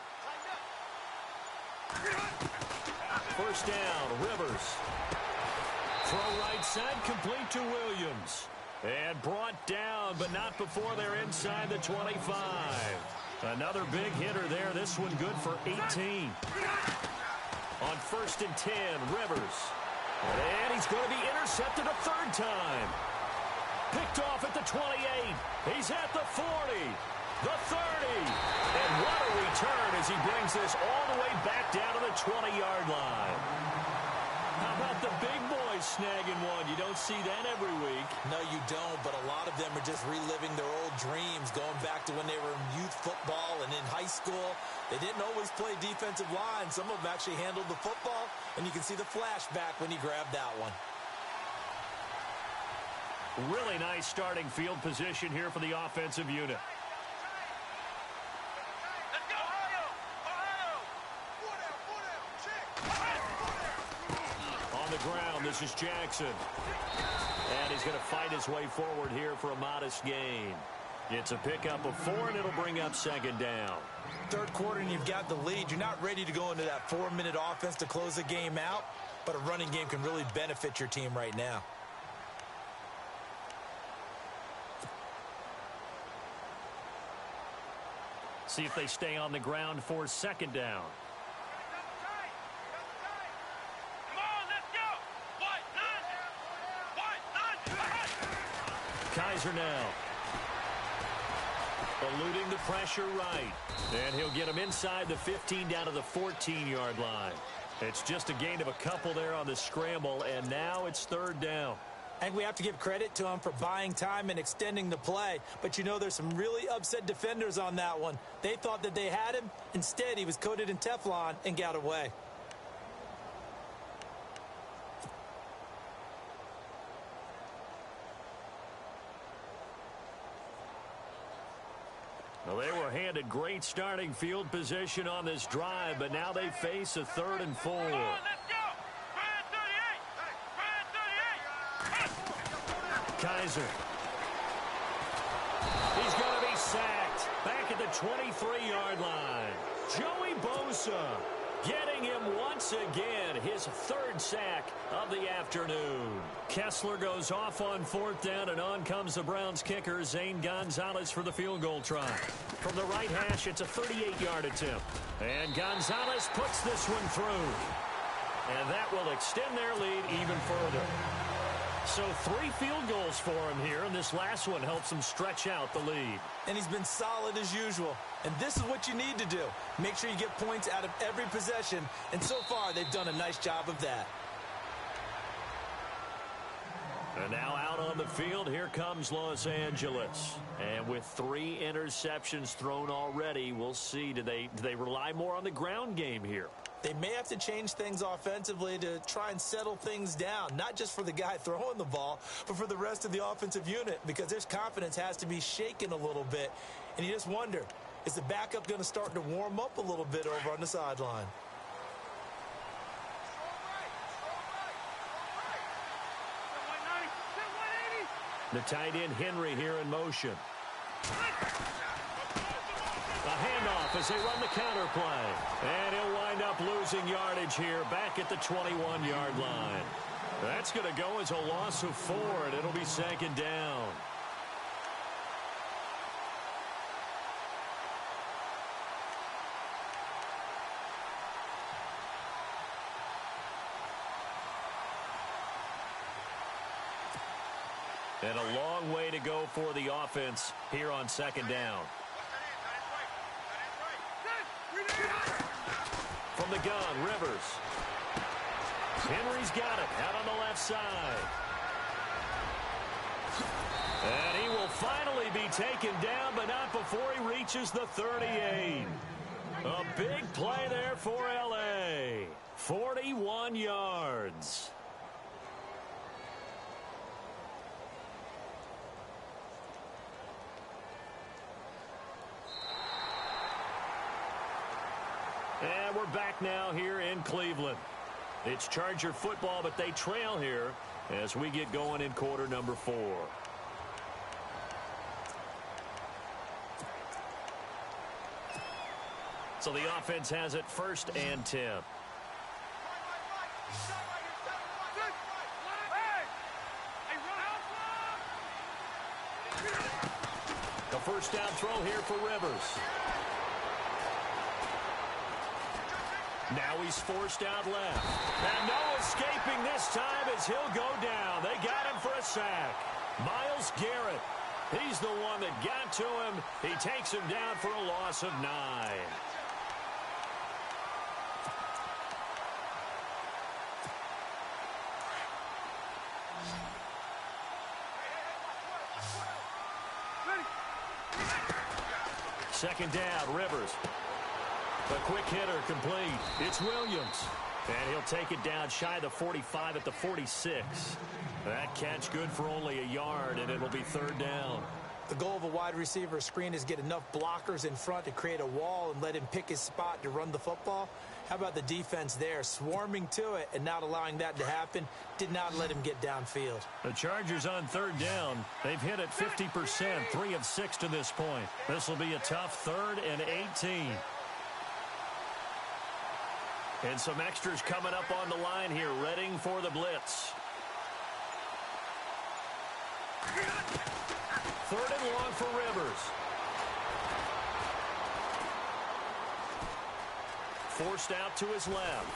1st down, Rivers. Throw right side, complete to Williams. And brought down, but not before they're inside the 25. Another big hitter there. This one good for 18. On 1st and 10, Rivers. And he's going to be intercepted a 3rd time. Picked off at the 28. He's at the 40. The 30. And what a return as he brings this all the way back down to the 20-yard line. How about the big boys snagging one? You don't see that every week. No, you don't, but a lot of them are just reliving their old dreams, going back to when they were in youth football and in high school. They didn't always play defensive line. Some of them actually handled the football, and you can see the flashback when he grabbed that one. Really nice starting field position here for the offensive unit. Let's go! On the ground, this is Jackson. And he's going to fight his way forward here for a modest gain. It's a pickup of 4, and it'll bring up second down. Third quarter, and you've got the lead. You're not ready to go into that 4-minute offense to close the game out, but a running game can really benefit your team right now. See if they stay on the ground for second down. Kaiser now. Eluding the pressure right. And he'll get him inside the 15 down to the 14-yard line. It's just a gain of a couple there on the scramble, and now it's third down. I think we have to give credit to him for buying time and extending the play. But you know there's some really upset defenders on that one. They thought that they had him. Instead, he was coated in Teflon and got away. Well, they were handed great starting field position on this drive, but now they face a 3rd and 4. Kaiser. He's going to be sacked. Back at the 23-yard line. Joey Bosa getting him once again. His 3rd sack of the afternoon. Kessler goes off on 4th down, and on comes the Browns kicker, Zane Gonzalez, for the field goal try. From the right hash, it's a 38-yard attempt. And Gonzalez puts this one through. And that will extend their lead even further. So 3 field goals for him here, and this last one helps him stretch out the lead. And he's been solid as usual. And this is what you need to do. Make sure you get points out of every possession. And so far, they've done a nice job of that. And now out on the field, here comes Los Angeles. And with 3 interceptions thrown already, we'll see. Do they rely more on the ground game here? They may have to change things offensively to try and settle things down, not just for the guy throwing the ball, but for the rest of the offensive unit, because their confidence has to be shaken a little bit. And you just wonder, is the backup going to start to warm up a little bit over on the sideline? The tight end Henry here in motion. A handoff as they run the counter play. And he'll wind up losing yardage here back at the 21-yard line. That's going to go as a loss of 4, and it'll be second down. And a long way to go for the offense here on second down. From the gun, Rivers. Henry's got it out on the left side. And he will finally be taken down, but not before he reaches the 38. A big play there for L.A. 41 yards. And we're back now here in Cleveland. It's Charger football, but they trail here as we get going in quarter number 4. So the offense has it 1st and 10. The first down throw here for Rivers. Now he's forced out left. And no escaping this time as he'll go down. They got him for a sack. Myles Garrett. He's the one that got to him. He takes him down for a loss of 9. Second down, Rivers. A quick hitter complete. It's Williams. And he'll take it down shy of the 45 at the 46. That catch good for only a yard, and it'll be 3rd down. The goal of a wide receiver screen is get enough blockers in front to create a wall and let him pick his spot to run the football. How about the defense there, swarming to it and not allowing that to happen? Did not let him get downfield. The Chargers on 3rd down. They've hit it 50%, 3 of 6 to this point. This will be a tough 3rd and 18. And some extras coming up on the line here, readying for the blitz. 3rd and long for Rivers. Forced out to his left.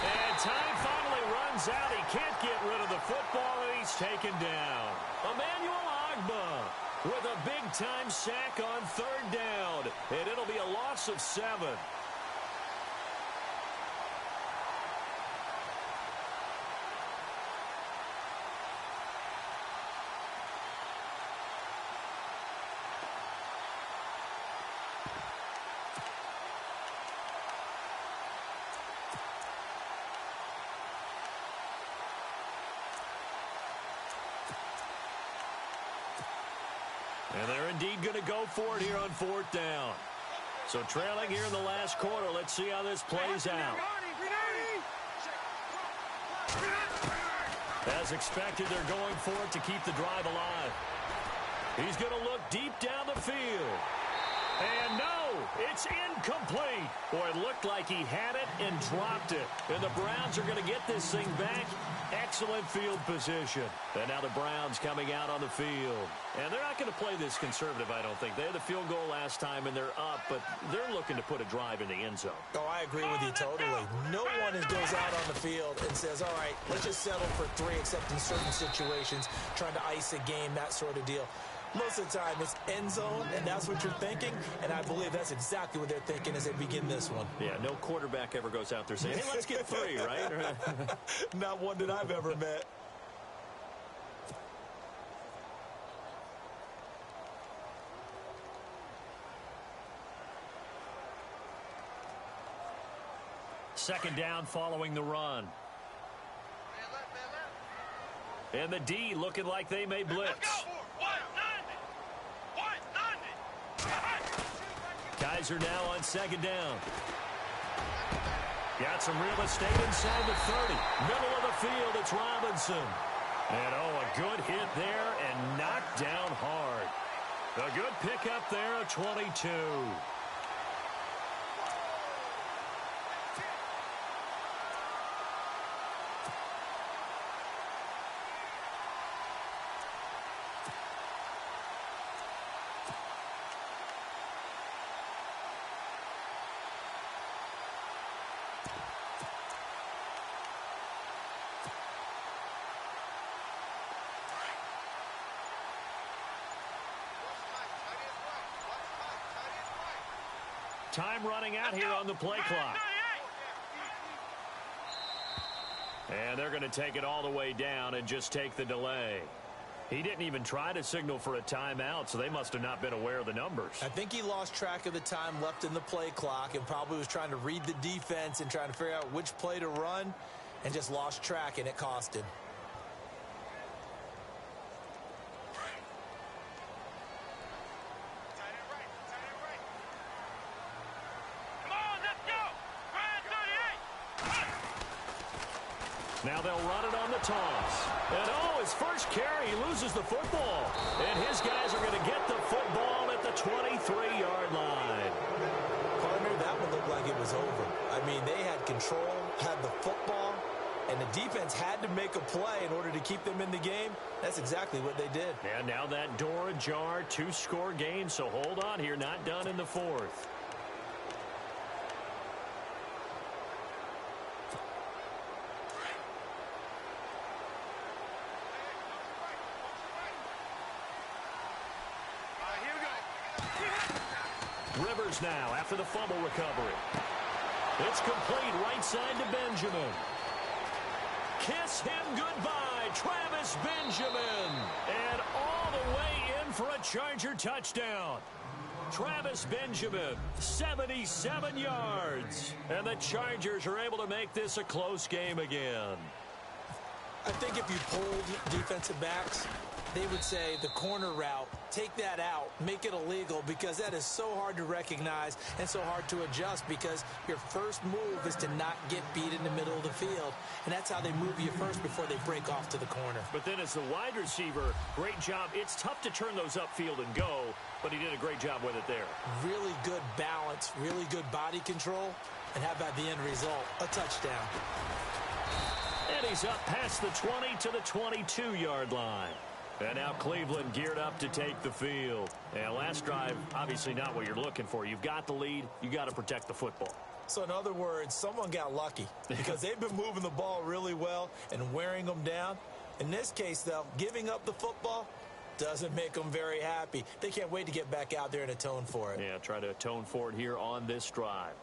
And time finally runs out. He can't get rid of the football, and he's taken down. Emmanuel Ogbah with a big-time sack on 3rd down. And it'll be a loss of 7. And they're indeed going to go for it here on 4th down. So trailing here in the last quarter. Let's see how this plays out. As expected, they're going for it to keep the drive alive. He's going to look deep down the field. And no, it's incomplete. Boy, it looked like he had it and dropped it. And the Browns are going to get this thing back. Excellent field position. And now the Browns coming out on the field. And they're not going to play this conservative, I don't think. They had the field goal last time, and they're up, but they're looking to put a drive in the end zone. Oh, I agree with you totally. No one goes out on the field and says, all right, let's just settle for 3, except in certain situations, trying to ice a game, that sort of deal. Most of the time, it's end zone, and that's what you're thinking, and I believe that's exactly what they're thinking as they begin this one. Yeah, no quarterback ever goes out there saying, hey, let's get 3, right? Not one that I've ever met. Second down following the run. And the D looking like they may blitz. Kaiser now on 2nd down. Got some real estate inside the 30. Middle of the field, it's Robinson. And, oh, a good hit there and knocked down hard. A good pickup there, a 22. Time running out here on the play clock. And they're going to take it all the way down and just take the delay. He didn't even try to signal for a timeout, so they must have not been aware of the numbers. I think he lost track of the time left in the play clock and probably was trying to read the defense and trying to figure out which play to run and just lost track, and it cost him. Now they'll run it on the toss. And, oh, his first carry, he loses the football. And his guys are going to get the football at the 23-yard line. Partner, that one looked like it was over. I mean, they had control, had the football, and the defense had to make a play in order to keep them in the game. That's exactly what they did. And now that door ajar, 2-score game, so hold on here, not done in the 4th. throws now after the fumble recovery. It's complete right side to Benjamin. Kiss him goodbye, Travis Benjamin. And all the way in for a Charger touchdown. Travis Benjamin, 77 yards. And the Chargers are able to make this a close game again. I think if you polled defensive backs, they would say the corner route, take that out, make it illegal, because that is so hard to recognize and so hard to adjust, because your first move is to not get beat in the middle of the field. And that's how they move you first before they break off to the corner. But then as the wide receiver, great job. It's tough to turn those upfield and go, but he did a great job with it there. Really good balance, really good body control, and how about the end result? A touchdown. And he's up past the 20 to the 22-yard line. And now Cleveland geared up to take the field. And last drive, obviously not what you're looking for. You've got the lead. You got to protect the football. So in other words, someone got lucky because they've been moving the ball really well and wearing them down. In this case, though, giving up the football doesn't make them very happy. They can't wait to get back out there and atone for it. Yeah, try to atone for it here on this drive.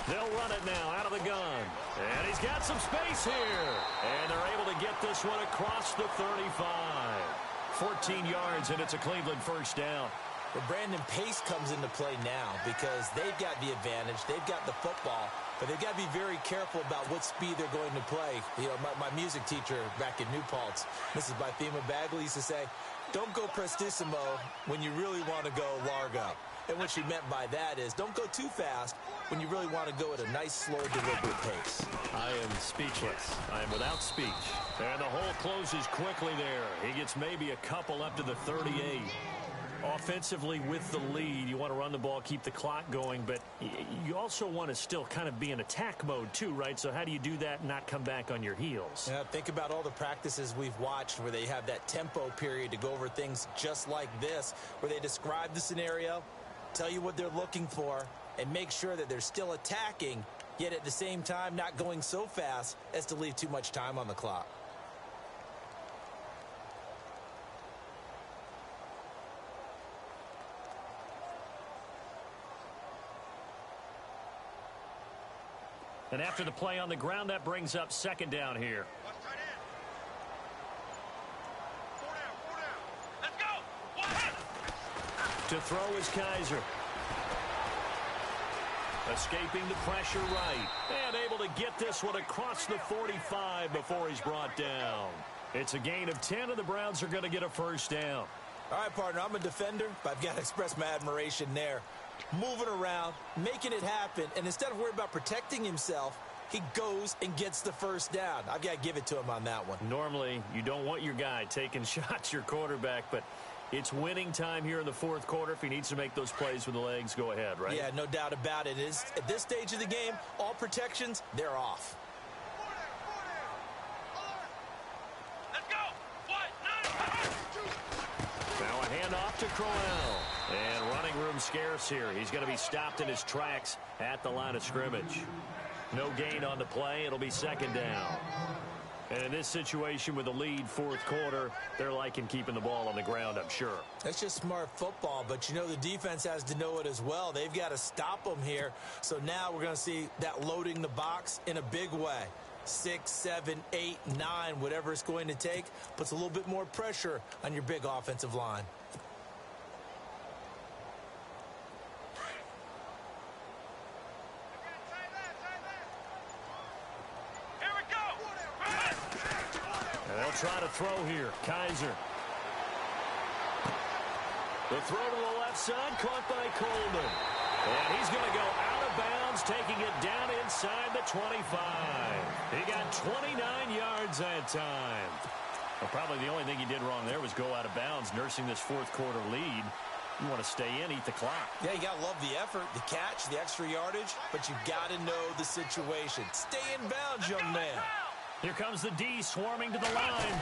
They'll run it now out of the gun. And he's got some space here. And they're able to get this one across the 35. 14 yards, and it's a Cleveland first down. Well, Brandon, pace comes into play now because they've got the advantage. They've got the football. But they've got to be very careful about what speed they're going to play. You know, my music teacher back in New Paltz, Mrs. Bythema Bagley, used to say, don't go prestissimo when you really want to go largo. And what she meant by that is don't go too fast when you really want to go at a nice, slow, deliberate pace. I am speechless. I am without speech. And the hole closes quickly there. He gets maybe a couple up to the 38. Offensively with the lead, you want to run the ball, keep the clock going, but you also want to still kind of be in attack mode too, right? So how do you do that and not come back on your heels? Yeah, think about all the practices we've watched where they have that tempo period to go over things just like this, where they describe the scenario, tell you what they're looking for, and make sure that they're still attacking, yet at the same time not going so fast as to leave too much time on the clock. And after the play on the ground, that brings up second down here. Let's go. To throw is Kaiser. Escaping the pressure right. And able to get this one across the 45 before he's brought down. It's a gain of 10, and the Browns are going to get a first down. All right, partner, I'm a defender, but I've got to express my admiration there. Moving around, making it happen, and instead of worrying about protecting himself, he goes and gets the first down. I've got to give it to him on that one. Normally, you don't want your guy taking shots, your quarterback, but it's winning time here in the fourth quarter. If he needs to make those plays with the legs, go ahead, right? Yeah, no doubt about it. At this stage of the game, all protections, they're off. Let's go. Now a handoff to Crowell. And running room scarce here. He's going to be stopped in his tracks at the line of scrimmage. No gain on the play. It'll be second down. And in this situation with the lead fourth quarter, they're liking keeping the ball on the ground, I'm sure. That's just smart football, but you know the defense has to know it as well. They've got to stop them here. So now we're going to see that loading the box in a big way. 6, 7, 8, 9, whatever it's going to take, puts a little bit more pressure on your big offensive line. Try to throw here. Kaiser. The throw to the left side, caught by Coleman. And he's going to go out of bounds, taking it down inside the 25. He got 29 yards that time. Well, probably the only thing he did wrong there was go out of bounds, nursing this fourth quarter lead. You want to stay in, eat the clock. Yeah, you got to love the effort, the catch, the extra yardage, but you got to know the situation. Stay in bounds, young man. Here comes the D swarming to the line.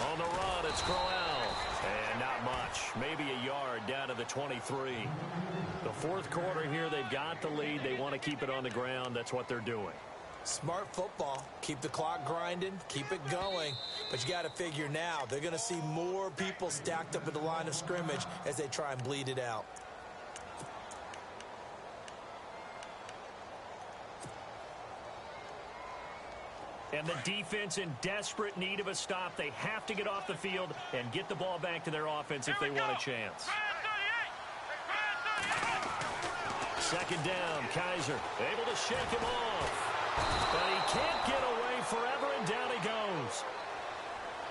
On the run, it's Crowell. And not much. Maybe a yard down to the 23. The fourth quarter here, they've got the lead. They want to keep it on the ground. That's what they're doing. Smart football. Keep the clock grinding. Keep it going. But you got to figure now, they're going to see more people stacked up at the line of scrimmage as they try and bleed it out. And the defense in desperate need of a stop. They have to get off the field and get the ball back to their offense if they want a chance. Second down, Kaiser able to shake him off. But he can't get away forever, and down he goes.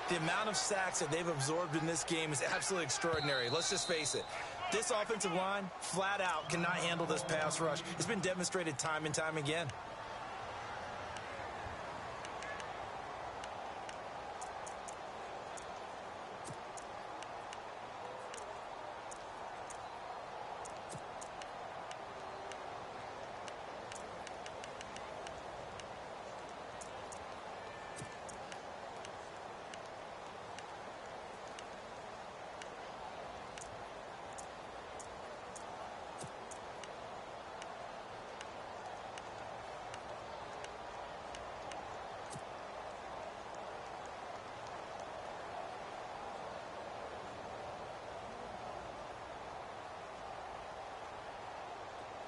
The amount of sacks that they've absorbed in this game is absolutely extraordinary. Let's just face it. This offensive line, flat out, cannot handle this pass rush. It's been demonstrated time and time again.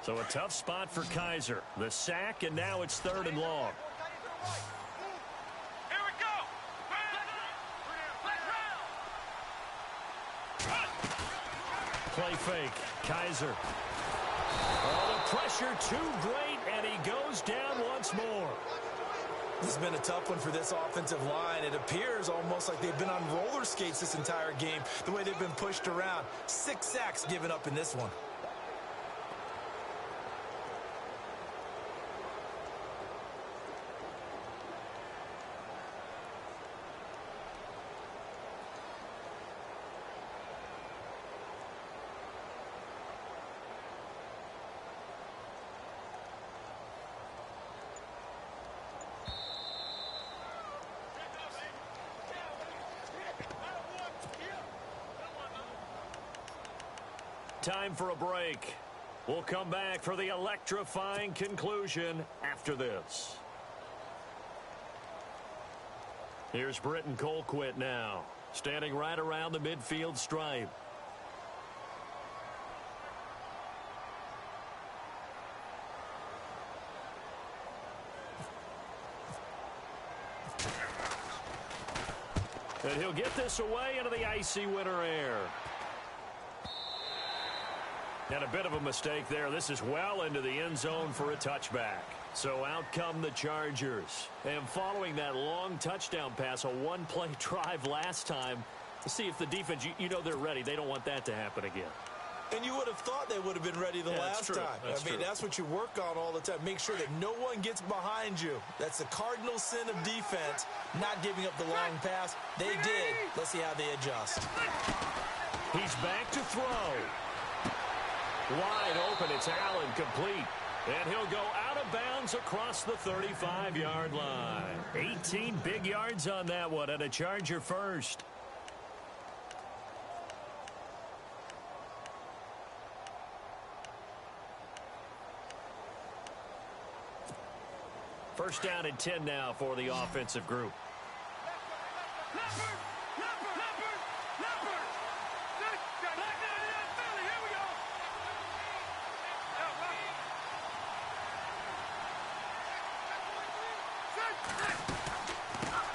So a tough spot for Kaiser. The sack, and now it's 3rd and long. Here we go. Play fake. Kaiser. Oh, the pressure too great, and he goes down once more. This has been a tough one for this offensive line. It appears almost like they've been on roller skates this entire game, the way they've been pushed around. 6 sacks given up in this one. Time for a break. We'll come back for the electrifying conclusion after this. Here's Britton Colquitt now, standing right around the midfield stripe. And he'll get this away into the icy winter air. And a bit of a mistake there. This is well into the end zone for a touchback. So out come the Chargers. And following that long touchdown pass, a one-play drive last time, see if the defense, you know they're ready. They don't want that to happen again. And you would have thought they would have been ready the last time. That's what you work on all the time. Make sure that no one gets behind you. That's the cardinal sin of defense, not giving up the long pass. They did. Let's see how they adjust. He's back to throw. Wide open, it's Allen, complete. And he'll go out of bounds across the 35-yard line. 18 big yards on that one, and a Charger first. First down and 10 now for the offensive group.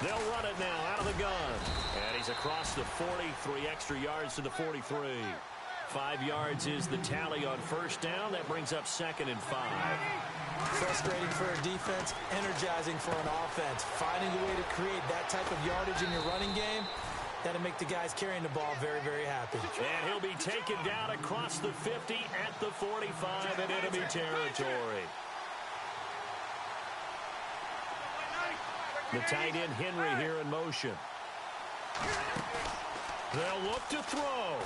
They'll run it now out of the gun. And he's across the 40, 3 extra yards to the 43. 5 yards is the tally on first down. That brings up 2nd and 5. Frustrating for a defense, energizing for an offense. Finding a way to create that type of yardage in your running game, that'll make the guys carrying the ball very, very happy. And he'll be taken down across the 50 at the 45 in enemy territory. The tight end Henry here in motion. They'll look to throw.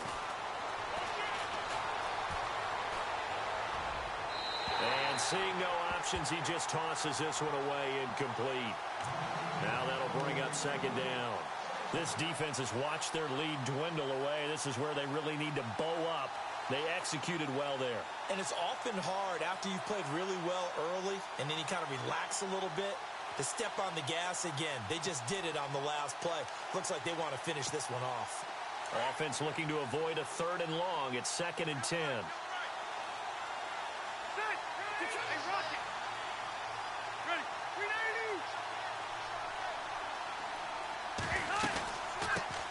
And seeing no options, he just tosses this one away incomplete. Now that'll bring up 2nd down. This defense has watched their lead dwindle away. This is where they really need to bow up. They executed well there. And it's often hard after you've played really well early and then you kind of relax a little bit to step on the gas again. They just did it on the last play. Looks like they want to finish this one off. Offense looking to avoid a 3rd and long. It's 2nd and 10.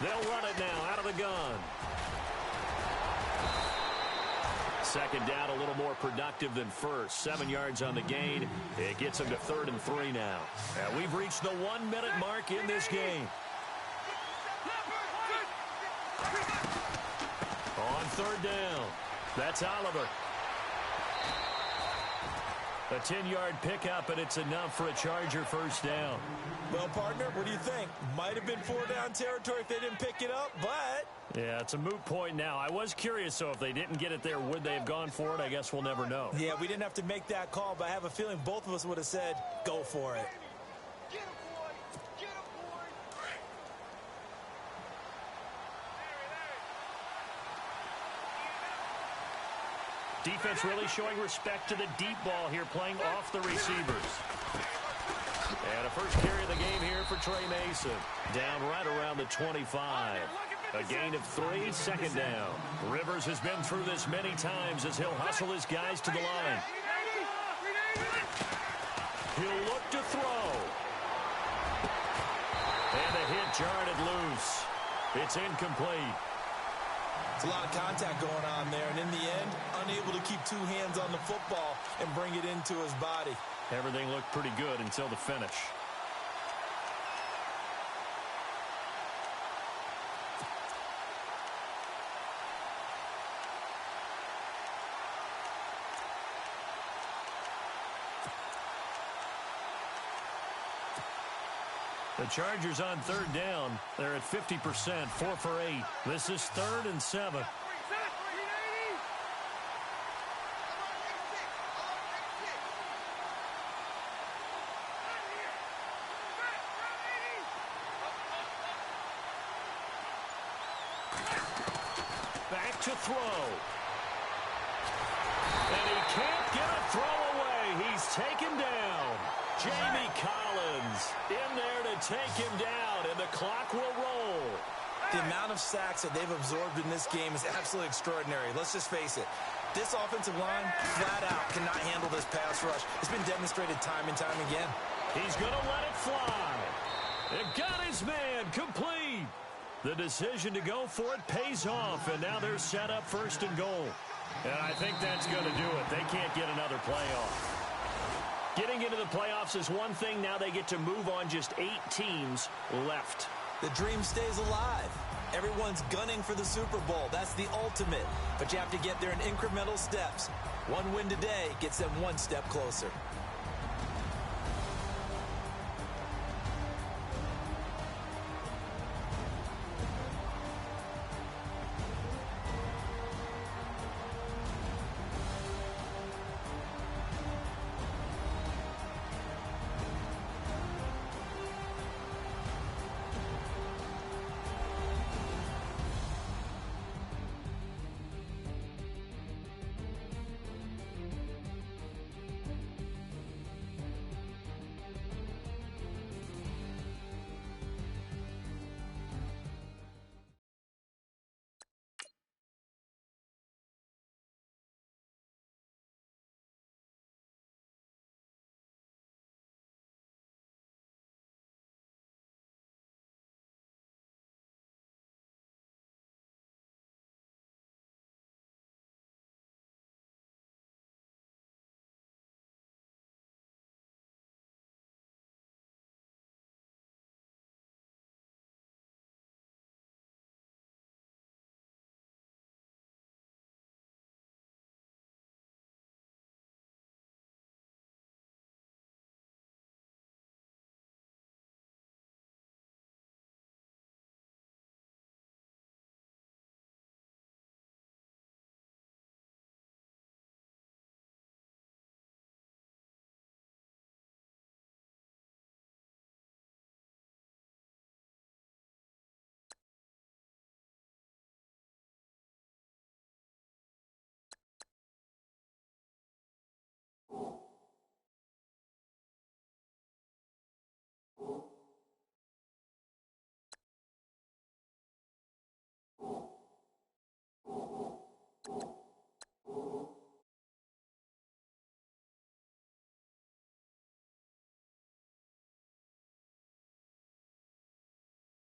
They'll run it now out of the gun. 2nd down, a little more productive than first. 7 yards on the gain. It gets them to 3rd and 3 now. And we've reached the 1-minute mark in this game. On 3rd down, that's Oliver. A 10-yard pickup, and it's enough for a Charger 1st down. Well, partner, what do you think? Might have been 4-down territory if they didn't pick it up, but... Yeah, it's a moot point now. I was curious, so if they didn't get it there, would they have gone for it? I guess we'll never know. Yeah, we didn't have to make that call, but I have a feeling both of us would have said, go for it. Get him, boy! Get him, boy! Defense really showing respect to the deep ball here, playing off the receivers. And a first carry of the game here for Trey Mason. Down right around the 25. A gain of 3, 2nd down. Rivers has been through this many times as he'll hustle his guys to the line. He'll look to throw. And the hit jarred it loose. It's incomplete. It's a lot of contact going on there, and in the end, unable to keep 2 hands on the football and bring it into his body. Everything looked pretty good until the finish. The Chargers on 3rd down. They're at 50%, 4 for 8. This is 3rd and 7. Back to throw. And he can't get a throw away. He's taken down. Jamie Collins in there to take him down, and the clock will roll. The amount of sacks that they've absorbed in this game is absolutely extraordinary. Let's just face it. This offensive line, flat out, cannot handle this pass rush. It's been demonstrated time and time again. He's going to let it fly. It got his man complete. The decision to go for it pays off, and now they're set up 1st and goal. And I think that's going to do it. They can't get another playoff. Getting into the playoffs is one thing. Now they get to move on. Just 8 teams left. The dream stays alive. Everyone's gunning for the Super Bowl. That's the ultimate. But you have to get there in incremental steps. One win today gets them 1 step closer.